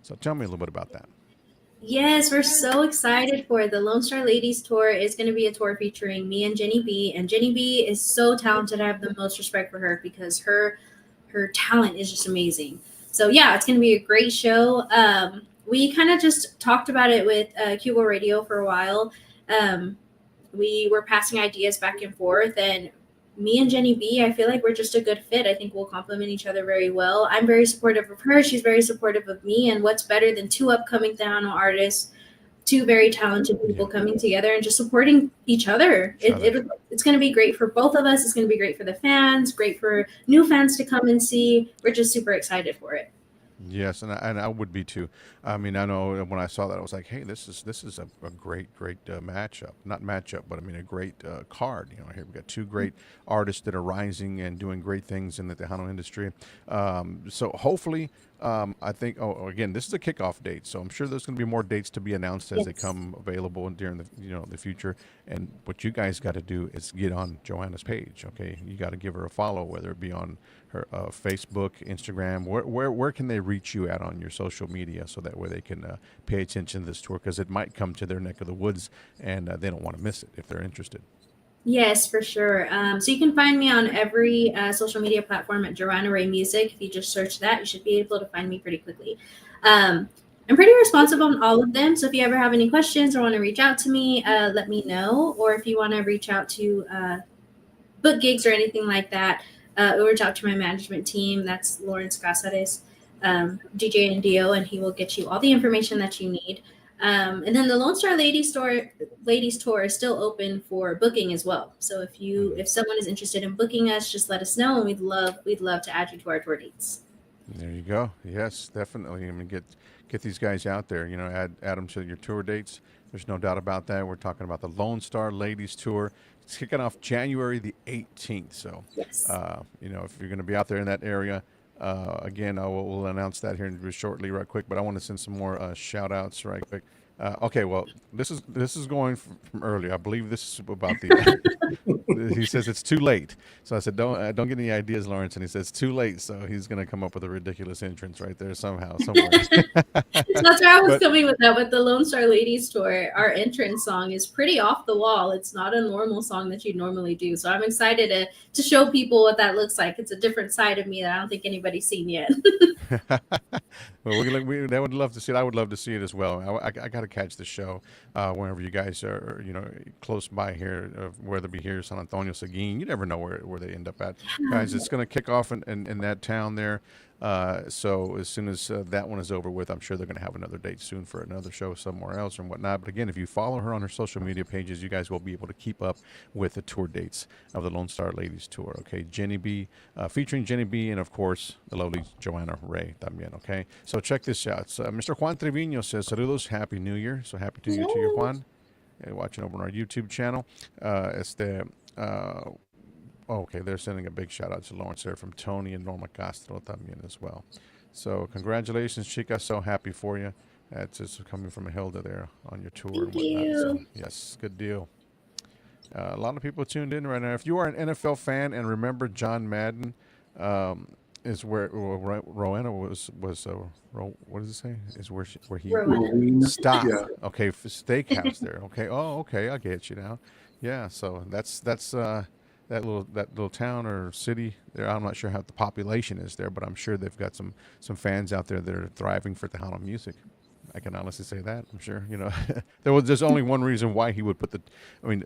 So tell me a little bit about that. Yes, we're so excited for it. The Lone Star Ladies Tour is going to be a tour featuring me and Jenny B. And Jenny B is so talented. I have the most respect for her because her talent is just amazing. So yeah, it's going to be a great show. We kind of just talked about it with Cubo Radio for a while. We were passing ideas back and forth, and me and Jenny B, I feel like we're just a good fit. I think we'll complement each other very well. I'm very supportive of her. She's very supportive of me. And what's better than two upcoming Tejano artists, two very talented people coming together and just supporting each other. It's going to be great for both of us. It's going to be great for the fans, great for new fans to come and see. We're just super excited for it. Yes, and I would be too. I mean, I know when I saw that, I was like, hey, this is a great matchup. Not matchup, but I mean a great card. You know, here we got two great artists that are rising and doing great things in the Tejano industry. So hopefully, I think. Oh, again, this is a kickoff date, so I'm sure there's going to be more dates to be announced as they come available during the future. And what you guys got to do is get on Joanna's page. Okay, you got to give her a follow, whether it be on her Facebook, Instagram. Where can they reach you at on your social media so that way they can pay attention to this tour, because it might come to their neck of the woods and they don't want to miss it if they're interested. Yes, for sure. So you can find me on every social media platform at Joanna Rae Music. If you just search that, you should be able to find me pretty quickly. I'm pretty responsive on all of them. So if you ever have any questions or want to reach out to me, let me know. Or if you want to reach out to book gigs or anything like that, reach out to my management team. That's Lawrence Casares, DJ and DO, and he will get you all the information that you need. And then the Lone Star Ladies Tour is still open for booking as well. So if someone is interested in booking us, just let us know, and we'd love to add you to our tour dates. There you go. Yes, definitely. I mean, get these guys out there. You know, add them to your tour dates. There's no doubt about that. We're talking about the Lone Star Ladies Tour. It's kicking off January the 18th. So, Yes. you know, if you're going to be out there in that area, again, we'll announce that here shortly, right quick. But I want to send some more shout outs right quick. Okay, well, this is going from earlier. I believe this is about the. He says it's too late. So I said, don't get any ideas, Lawrence. And he says too late. So he's going to come up with a ridiculous entrance right there somehow, somewhere. That's where I was coming with that. With the Lone Star Ladies Tour, our entrance song is pretty off the wall. It's not a normal song that you normally do. So I'm excited to show people what that looks like. It's a different side of me that I don't think anybody's seen yet. Well, they would love to see it. I would love to see it as well. I got to catch the show whenever you guys are, you know, close by here, whether it be here, San Antonio, Seguin. You never know where they end up at. Guys, it's going to kick off in that town there. So as soon as that one is over with, I'm sure they're going to have another date soon for another show somewhere else and whatnot. But again, if you follow her on her social media pages, you guys will be able to keep up with the tour dates of the Lone Star Ladies Tour. Okay, Jenny B, featuring Jenny B, and of course the lovely Joanna Rae también. Okay, so check this out. So, Mr. Juan Trevino says, "Saludos, Happy New Year." So happy New Year to you, Juan. Watching over on our YouTube channel. Okay, they're sending a big shout out to Lawrence there from Tony and Norma Castro también as well. So congratulations, Chica. So happy for you. That's just coming from Hilda there on your tour and whatnot. So, yes, good deal. A lot of people tuned in right now. If you are an NFL fan and remember John Madden, is where Roanna was what does it say? Is where he stopped. Yeah. Okay, for steakhouse there. Okay. Oh, okay. I get you now. Yeah. So that's that little town or city there. I'm not sure how the population is there, but I'm sure they've got some fans out there that are thriving for Tejano music. I can honestly say that. I'm sure, you know, there's only one reason why he would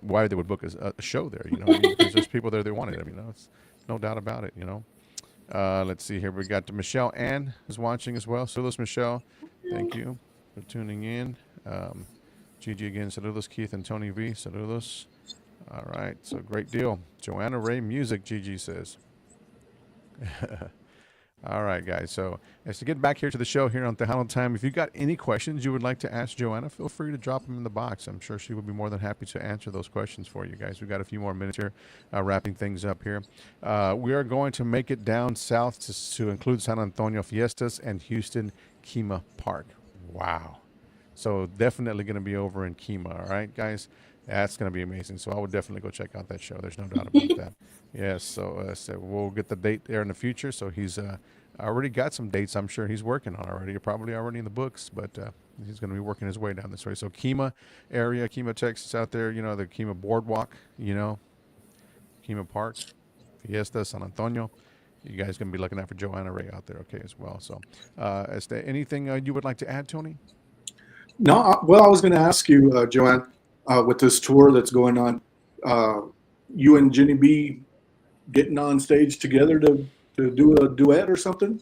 why they would book a show there, you know, because there's people there that wanted him, you know, it's no doubt about it, you know. Let's see here. We got Michelle Ann is watching as well. Saludos, Michelle. Thank you for tuning in. Gigi again. Saludos, Keith and Tony V. Saludos. All right, so great deal. Joanna Rae Music, Gigi says. All right, guys. So as to get back here to the show here on Tejano Time, if you've got any questions you would like to ask Joanna, feel free to drop them in the box. I'm sure she would be more than happy to answer those questions for you guys. We've got a few more minutes here, wrapping things up here. We are going to make it down south to include San Antonio Fiestas and Houston Kima Park. Wow. So definitely going to be over in Kima. All right, guys. That's going to be amazing. So I would definitely go check out that show. There's no doubt about that. Yes. So we'll get the date there in the future. So he's already got some dates I'm sure he's working on already. Probably already in the books, but he's going to be working his way down this way. So Kima area, Kima, Texas out there, you know, the Kima Boardwalk, you know, Kima Park, Fiesta, San Antonio. You guys going to be looking out for Joanna Rae out there, okay, as well. So is there anything you would like to add, Tony? No, well, I was going to ask you, Joanne, with this tour that's going on, you and Jenny B getting on stage together to do a duet or something?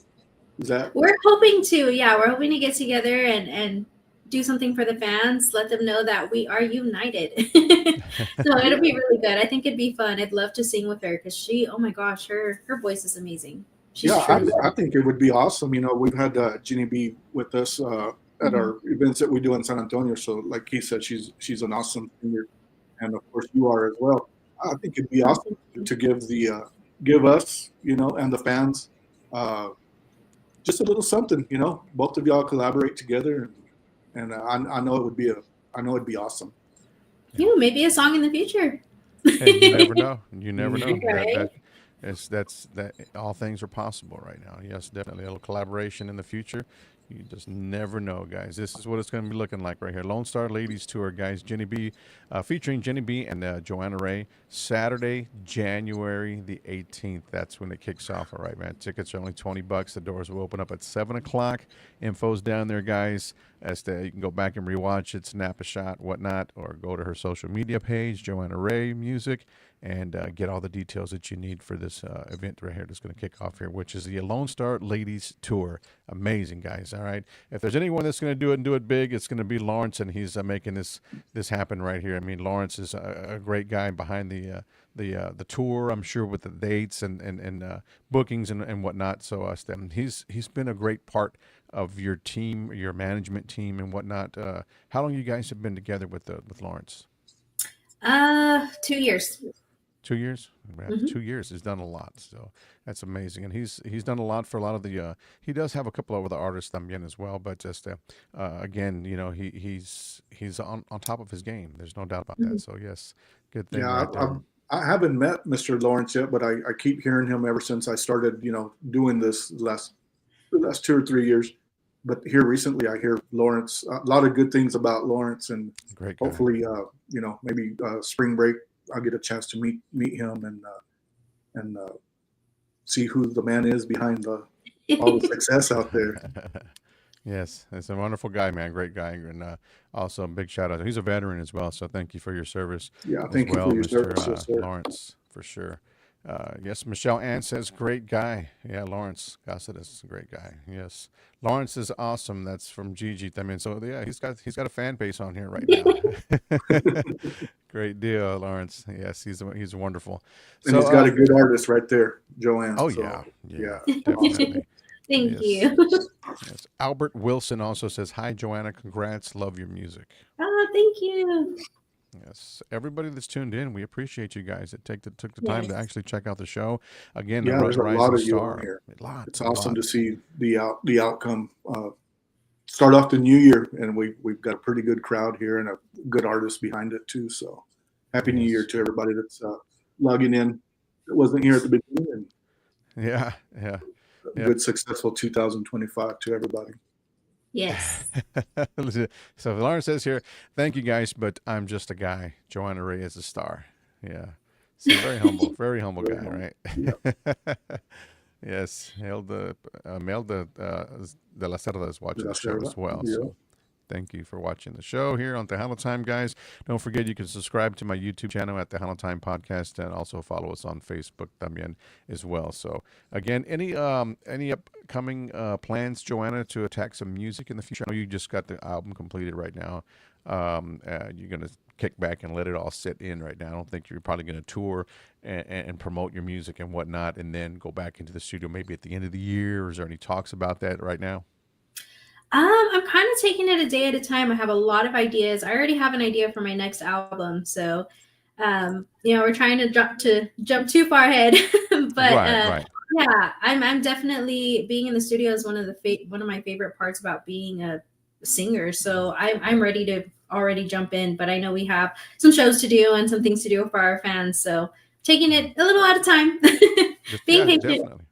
Is that? We're hoping to, yeah. We're hoping to get together and do something for the fans, let them know that we are united. So it'll be really good. I think it'd be fun. I'd love to sing with her because she, oh my gosh, her voice is amazing. She's I think it would be awesome. You know, we've had Jenny B with us at our events that we do in San Antonio. So like he said, she's an awesome singer, and of course you are as well. I think it'd be awesome to give us, you know, and the fans just a little something, you know. Both of y'all collaborate together, and I know it'd be awesome. Yeah, maybe a song in the future. Hey, you never know. You never know. Right? That all things are possible right now. Yes, definitely a little collaboration in the future. You just never know, guys. This is what it's going to be looking like right here. Lone Star Ladies Tour, guys. Jenny B, featuring Jenny B and Joanna Rae. Saturday, January the 18th. That's when it kicks off. All right, man. Tickets are only $20. The doors will open up at 7 o'clock. Info's down there, guys. You can go back and rewatch it, snap a shot, whatnot, or go to her social media page, Joanna Rae Music, and get all the details that you need for this event right here that's going to kick off here, which is the Lone Star Ladies Tour. Amazing, guys. All right. If there's anyone that's going to do it and do it big, it's going to be Lawrence, and he's making this happen right here. I mean, Lawrence is a great guy behind the tour, I'm sure, with the dates and bookings and whatnot. So he's been a great part of your team, your management team, and whatnot. How long you guys have been together with Lawrence? 2 years. 2 years? 2 years. He's done a lot, so that's amazing. And he's done a lot for a lot of the. He does have a couple of other artists también as well, but just again, he's on top of his game. There's no doubt about that. So yes, good thing. Yeah, right I haven't met Mr. Lawrence yet, but I keep hearing him ever since I started, doing this the last 2 or 3 years. But here recently, I hear Lawrence, a lot of good things about Lawrence, and great guy. Hopefully, maybe spring break, I'll get a chance to meet him and see who the man is behind all the success out there. Yes, it's a wonderful guy, man. Great guy, and also a big shout out. He's a veteran as well, so thank you for your service. Yeah, thank you for your Mr. service, Lawrence, for sure. Yes, Michelle Ann says, great guy. Yeah, Lawrence Gossett is a great guy. Yes, Lawrence is awesome. That's from Gigi. I mean, so yeah, he's got a fan base on here right now. Great deal, Lawrence. Yes, he's wonderful. And he's got a good artist right there, Joanne. Oh, so, yeah, definitely. Thank you. Yes. Albert Wilson also says, hi, Joanna. Congrats. Love your music. Oh, thank you. Yes, everybody that's tuned in, we appreciate you guys that took the time to actually check out the show. Again, there's a lot of you on here. It's awesome to see the outcome. Start off the new year, and we've got a pretty good crowd here and a good artist behind it too. So, happy New Year to everybody that's logging in. That wasn't here at the beginning. And yeah. Good successful 2025 to everybody. Yes. So Lawrence says here, thank you guys, but I'm just a guy. Joanna Rae is a star. Yeah. So very humble guy, right? Yep. Yes. Mel de la Cerda is watching the show as well. Yeah. So thank you for watching the show here on Tejano Time, guys. Don't forget you can subscribe to my YouTube channel at Tejano Time Podcast, and also follow us on Facebook también as well. So again, any upcoming plans, Joanna, to attack some music in the future? I know you just got the album completed right now. You're gonna kick back and let it all sit in right now. I don't think you're probably gonna tour and promote your music and whatnot, and then go back into the studio maybe at the end of the year. Or is there any talks about that right now? I'm kind of taking it a day at a time. I have a lot of ideas. I already have an idea for my next album, so we're trying to jump too far ahead. But right. Yeah, I'm definitely, being in the studio is one of my favorite parts about being a singer. So I'm ready to already jump in. But I know we have some shows to do and some things to do for our fans. So taking it a little at a time. Being patient. Definitely.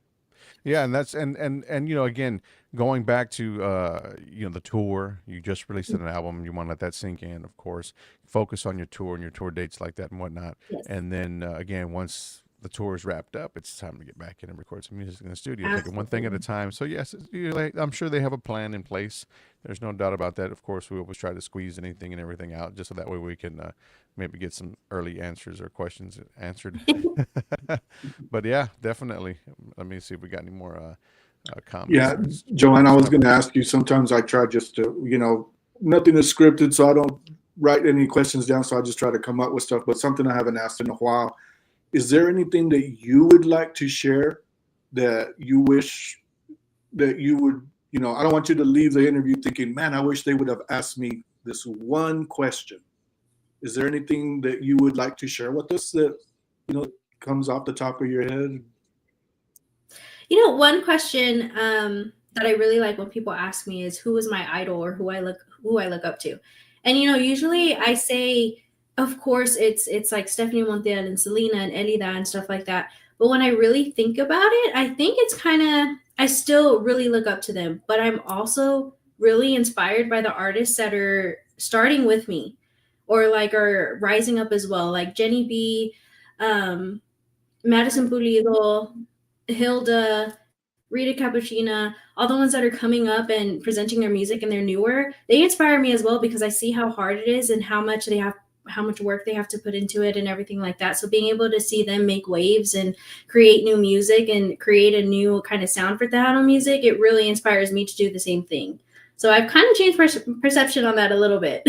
Yeah, and that's and again, going back to the tour, you just released an album. You want to let that sink in, of course. Focus on your tour and your tour dates like that and whatnot. Yes. And then again, once the tour is wrapped up, it's time to get back in and record some music in the studio. Take it one thing at a time. So yes, I'm sure they have a plan in place. There's no doubt about that. Of course, we always try to squeeze anything and everything out, just so that way we can maybe get some early answers or questions answered. But yeah, definitely. Let me see if we got any more comments. Yeah, Joanne, I was going to ask you. Sometimes I try just to, nothing is scripted, so I don't write any questions down. So I just try to come up with stuff. But something I haven't asked in a while. Is there anything that you would like to share that you wish that you would, I don't want you to leave the interview thinking, man, I wish they would have asked me this one question. Is there anything that you would like to share with us that, comes off the top of your head? One question that I really like when people ask me is, who is my idol, or who I look up to? And, usually I say, of course, it's like Stephanie Montiel and Selena and Elida and stuff like that. But when I really think about it, I think it's kind of I still really look up to them, but I'm also really inspired by the artists that are starting with me or like are rising up as well, like Jenny B, um, Madison Pulido, Hilda, Rita Cappuccina, all the ones that are coming up and presenting their music and they're newer, they inspire me as well because I see how hard it is and how much work they have to put into it and everything like that. So being able to see them make waves and create new music and create a new kind of sound for Tejano music, it really inspires me to do the same thing. So I've kind of changed perception on that a little bit.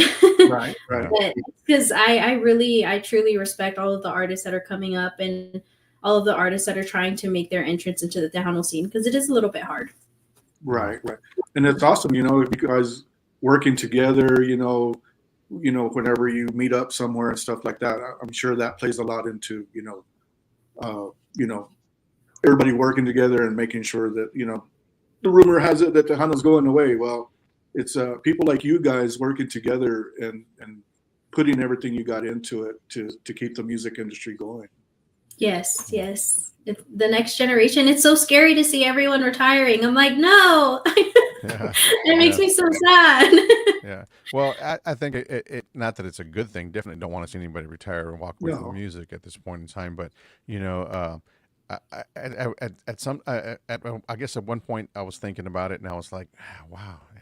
Right. But because I truly respect all of the artists that are coming up and all of the artists that are trying to make their entrance into the Tejano scene because it is a little bit hard. Right. And it's awesome, if you guys working together, whenever you meet up somewhere and stuff like that. I'm sure that plays a lot into, uh, you know, everybody working together and making sure that, the rumor has it that Tejano's going away. Well, it's people like you guys working together and putting everything you got into it to keep the music industry going. Yes. It's the next generation. It's so scary to see everyone retiring. I'm like, no. It makes me so sad. Yeah. Well, I think it not that it's a good thing. Definitely don't want to see anybody retire and walk away from music at this point in time. But I guess at one point I was thinking about it and I was like,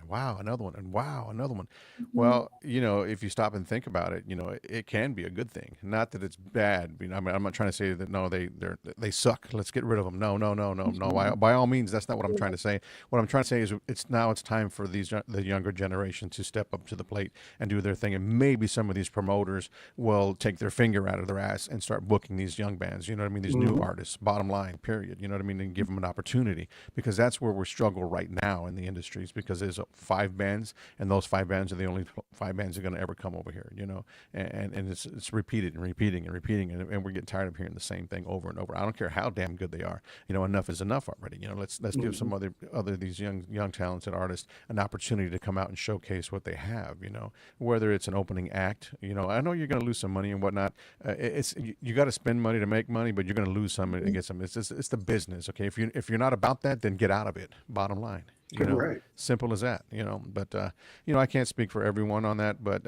wow, another one, and wow, another one. Well, if you stop and think about it, it can be a good thing. Not that it's bad. I mean, I'm not trying to say that no, they suck. Let's get rid of them. No. By all means, that's not what I'm trying to say. What I'm trying to say is it's time for the younger generation to step up to the plate and do their thing. And maybe some of these promoters will take their finger out of their ass and start booking these young bands. You know what I mean? These new artists. Bottom line, period. You know what I mean? And give them an opportunity, because that's where we're struggling right now in the industries, because there's 5 bands, and those 5 bands are the only 5 bands that are going to ever come over here, and it's repeated and repeating and repeating, and we're getting tired of hearing the same thing over and over. I don't care how damn good they are. Enough is enough already. Let's give some other these young talented artists an opportunity to come out and showcase what they have. Whether it's an opening act. I know you're going to lose some money and whatnot. You got to spend money to make money, but you're going to lose some to get some. It's the business. Okay, if you're not about that, then get out of it. Bottom line. Right. Simple as that. But I can't speak for everyone on that, but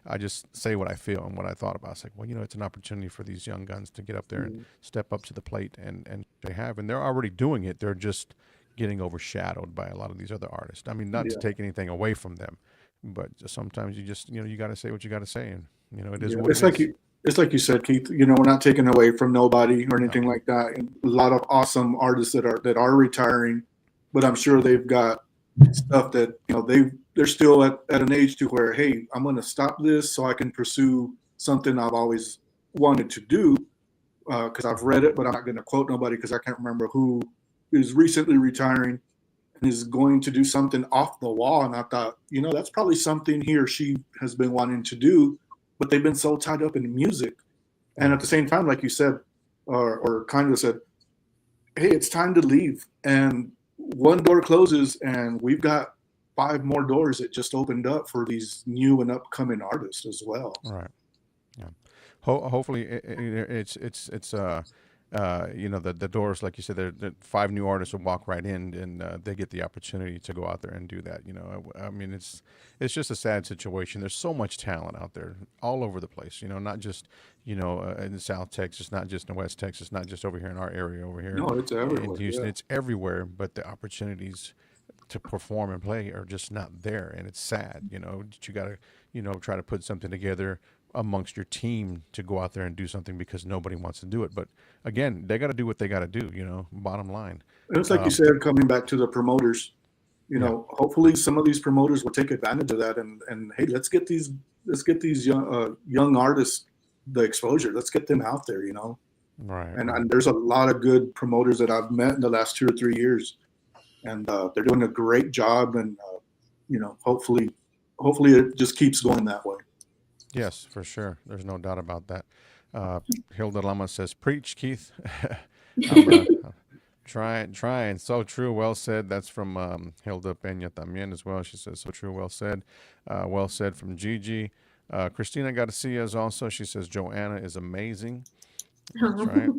I just say what I feel and what I thought about. It's like, well, it's an opportunity for these young guns to get up there and step up to the plate, and they're already doing it. They're just getting overshadowed by a lot of these other artists. I mean, not to take anything away from them, but sometimes you just you got to say what you got to say, and it is what it's like you. It's like you said, Keith. We're not taking away from nobody or anything like that. And a lot of awesome artists that are retiring, but I'm sure they've got stuff that they're still at an age to where, hey, I'm going to stop this so I can pursue something I've always wanted to do, because I've read it, but I'm not going to quote nobody because I can't remember who is recently retiring and is going to do something off the wall. And I thought, that's probably something he or she has been wanting to do, but they've been so tied up in music. And at the same time, like you said, or kind of said, hey, it's time to leave. And one door closes and we've got 5 more doors that just opened up for these new and upcoming artists as well. Right. Yeah. Hopefully it's the doors, like you said, the 5 new artists will walk right in, and they get the opportunity to go out there and do that. I mean, it's just a sad situation. There's so much talent out there all over the place, not just, in South Texas, not just in West Texas, not just over here in our area over here. No, it's everywhere. In Houston, it's everywhere, but the opportunities to perform and play are just not there. And it's sad, that you got to, try to put something together amongst your team to go out there and do something because nobody wants to do it. But again, they got to do what they got to do, bottom line. It's like you said, coming back to the promoters, hopefully some of these promoters will take advantage of that and hey, let's get these young artists the exposure. Let's get them out there, Right. And there's a lot of good promoters that I've met in the last 2 or 3 years, and they're doing a great job, and hopefully it just keeps going that way. Yes, for sure. There's no doubt about that. Hilda Lama says, "Preach, Keith." Trying. So true. Well said. That's from Hilda Peña también as well. She says, "So true. Well said." Well said from Gigi. Christina Garcia's also. She says, "Joanna is amazing." That's right.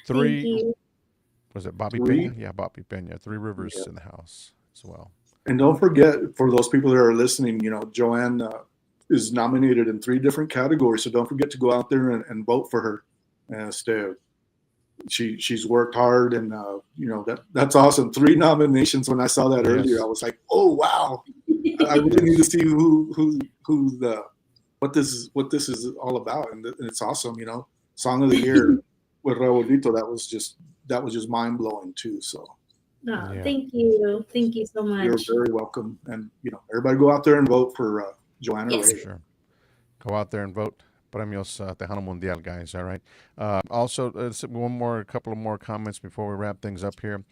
Thank you. Was it Bobby Three. Pena? Yeah, Bobby Pena. Three Rivers Yeah. in the house as well. And don't forget, for those people that are listening, Joanne is nominated in 3 different categories. So don't forget to go out there and vote for her. She's worked hard, and that's awesome. 3 nominations. When I saw that earlier, I was like, oh wow, I really need to see who the what this is all about, and it's awesome. Song of the Year with Raulito. That was just mind blowing too. So. Oh, thank you so much. You're very welcome, and everybody go out there and vote for Joanna Rae. Sure, go out there and vote. Premios Tejano Mundial, guys. All right. Also, a couple of more comments before we wrap things up here.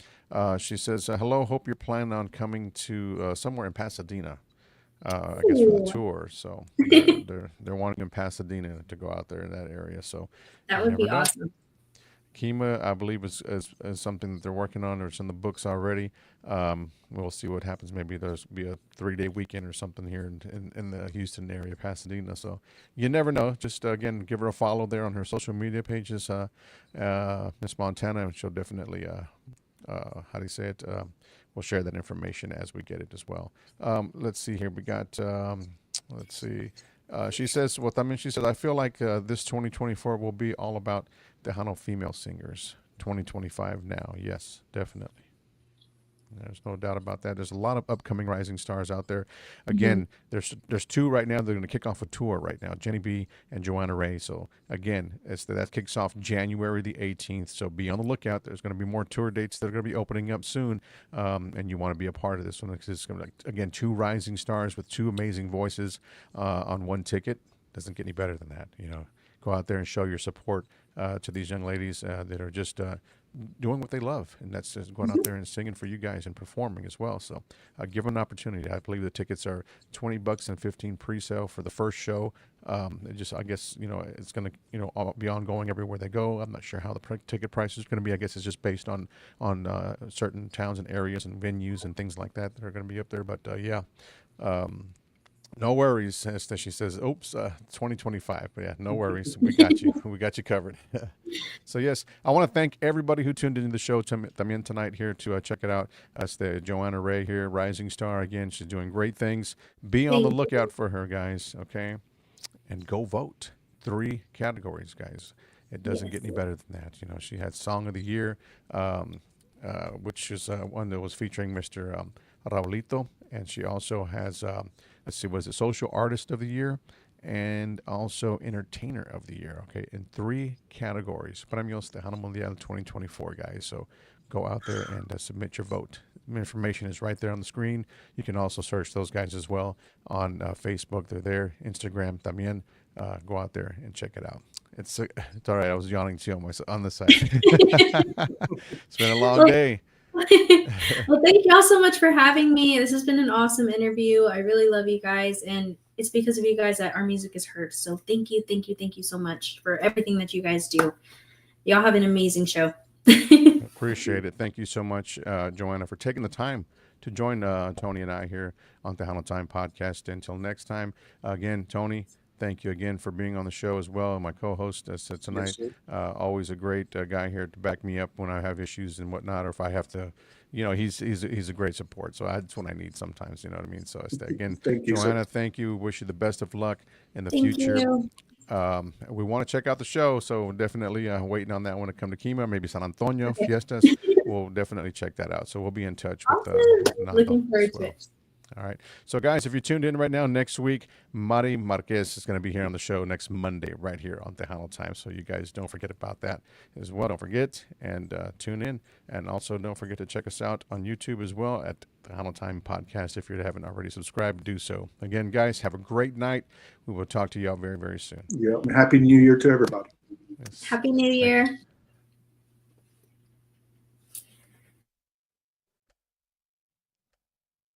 She says, "Hello. Hope you're planning on coming to somewhere in Pasadena. I guess for the tour. So they're wanting in Pasadena to go out there in that area. So that would be awesome." Kima, I believe, is something that they're working on, or it's in the books already. We'll see what happens. Maybe there's be a 3-day weekend or something here in the Houston area, Pasadena. So you never know. Just again, give her a follow there on her social media pages, Miss Montana, and she'll definitely how do you say it? We'll share that information as we get it as well. Let's see here. We got let's see. She says, I feel like this 2024 will be all about Tejano female singers. 2025 now. Yes, definitely. There's no doubt about that. There's a lot of upcoming rising stars out there. Again, there's 2 right now. They're going to kick off a tour right now, Jenny B and Joanna Rae. So again, that kicks off January the 18th. So be on the lookout. There's going to be more tour dates that are going to be opening up soon, and you want to be a part of this one. It's going to be, again, 2 rising stars with 2 amazing voices on 1 ticket. Doesn't get any better than that. Go out there and show your support to these young ladies that are just doing what they love, and that's just going out there and singing for you guys and performing as well. So give them an opportunity. I believe the tickets are $20 and $15 pre-sale for the first show. I guess it's going to be ongoing everywhere they go. I'm not sure how the ticket price is going to be. I guess it's just based on certain towns and areas and venues and things like that are going to be up there. But no worries, as she says. Oops, 2025. But yeah, no worries. We got you. We got you covered. So yes, I want to thank everybody who tuned into the show también tonight here to check it out. That's the Joanna Rae here, rising star. Again, she's doing great things. Be on the lookout for her, guys. Okay, and go vote. 3 categories, guys. It doesn't get any better than that. She had Song of the Year, which is one that was featuring Mr. Raulito, and she also has. Was it Social Artist of the Year and also Entertainer of the Year, okay, in 3 categories. Premios Tejano Mundial 2024, guys. So go out there and submit your vote. Information is right there on the screen. You can also search those guys as well on Facebook. They're there. Instagram también. Go out there and check it out. It's all right. I was yawning too on the side. It's been a long day. Well, thank you all so much for having me. This has been an awesome interview. I really love you guys, and it's because of you guys that our music is heard. So thank you so much for everything that you guys do. Y'all have an amazing show. Appreciate it. Thank you so much, Joanna, for taking the time to join Tony and I here on Tejano Time Podcast. Until next time, again, Tony, thank you again for being on the show as well. My co-host tonight, Yes, always a great guy here to back me up when I have issues and whatnot, or if I have to, he's a great support. So that's what I need sometimes, you know what I mean? So again, thank you, Joanna, sir. Thank you. Wish you the best of luck in the Thank future. you. We want to check out the show, so definitely waiting on that one to come to Kima, maybe San Antonio, Okay. Fiestas. We'll definitely check that out. So we'll be in touch with Awesome. Looking forward to it. All right. So, guys, if you're tuned in right now, next week, Mari Marquez is going to be here on the show next Monday right here on Tejano Time. So you guys don't forget about that as well. Don't forget and tune in. And also don't forget to check us out on YouTube as well at Tejano Time Podcast. If you haven't already subscribed, do so. Again, guys, have a great night. We will talk to y'all very, very soon. Yeah. Happy New Year to everybody. Yes. Happy New Year.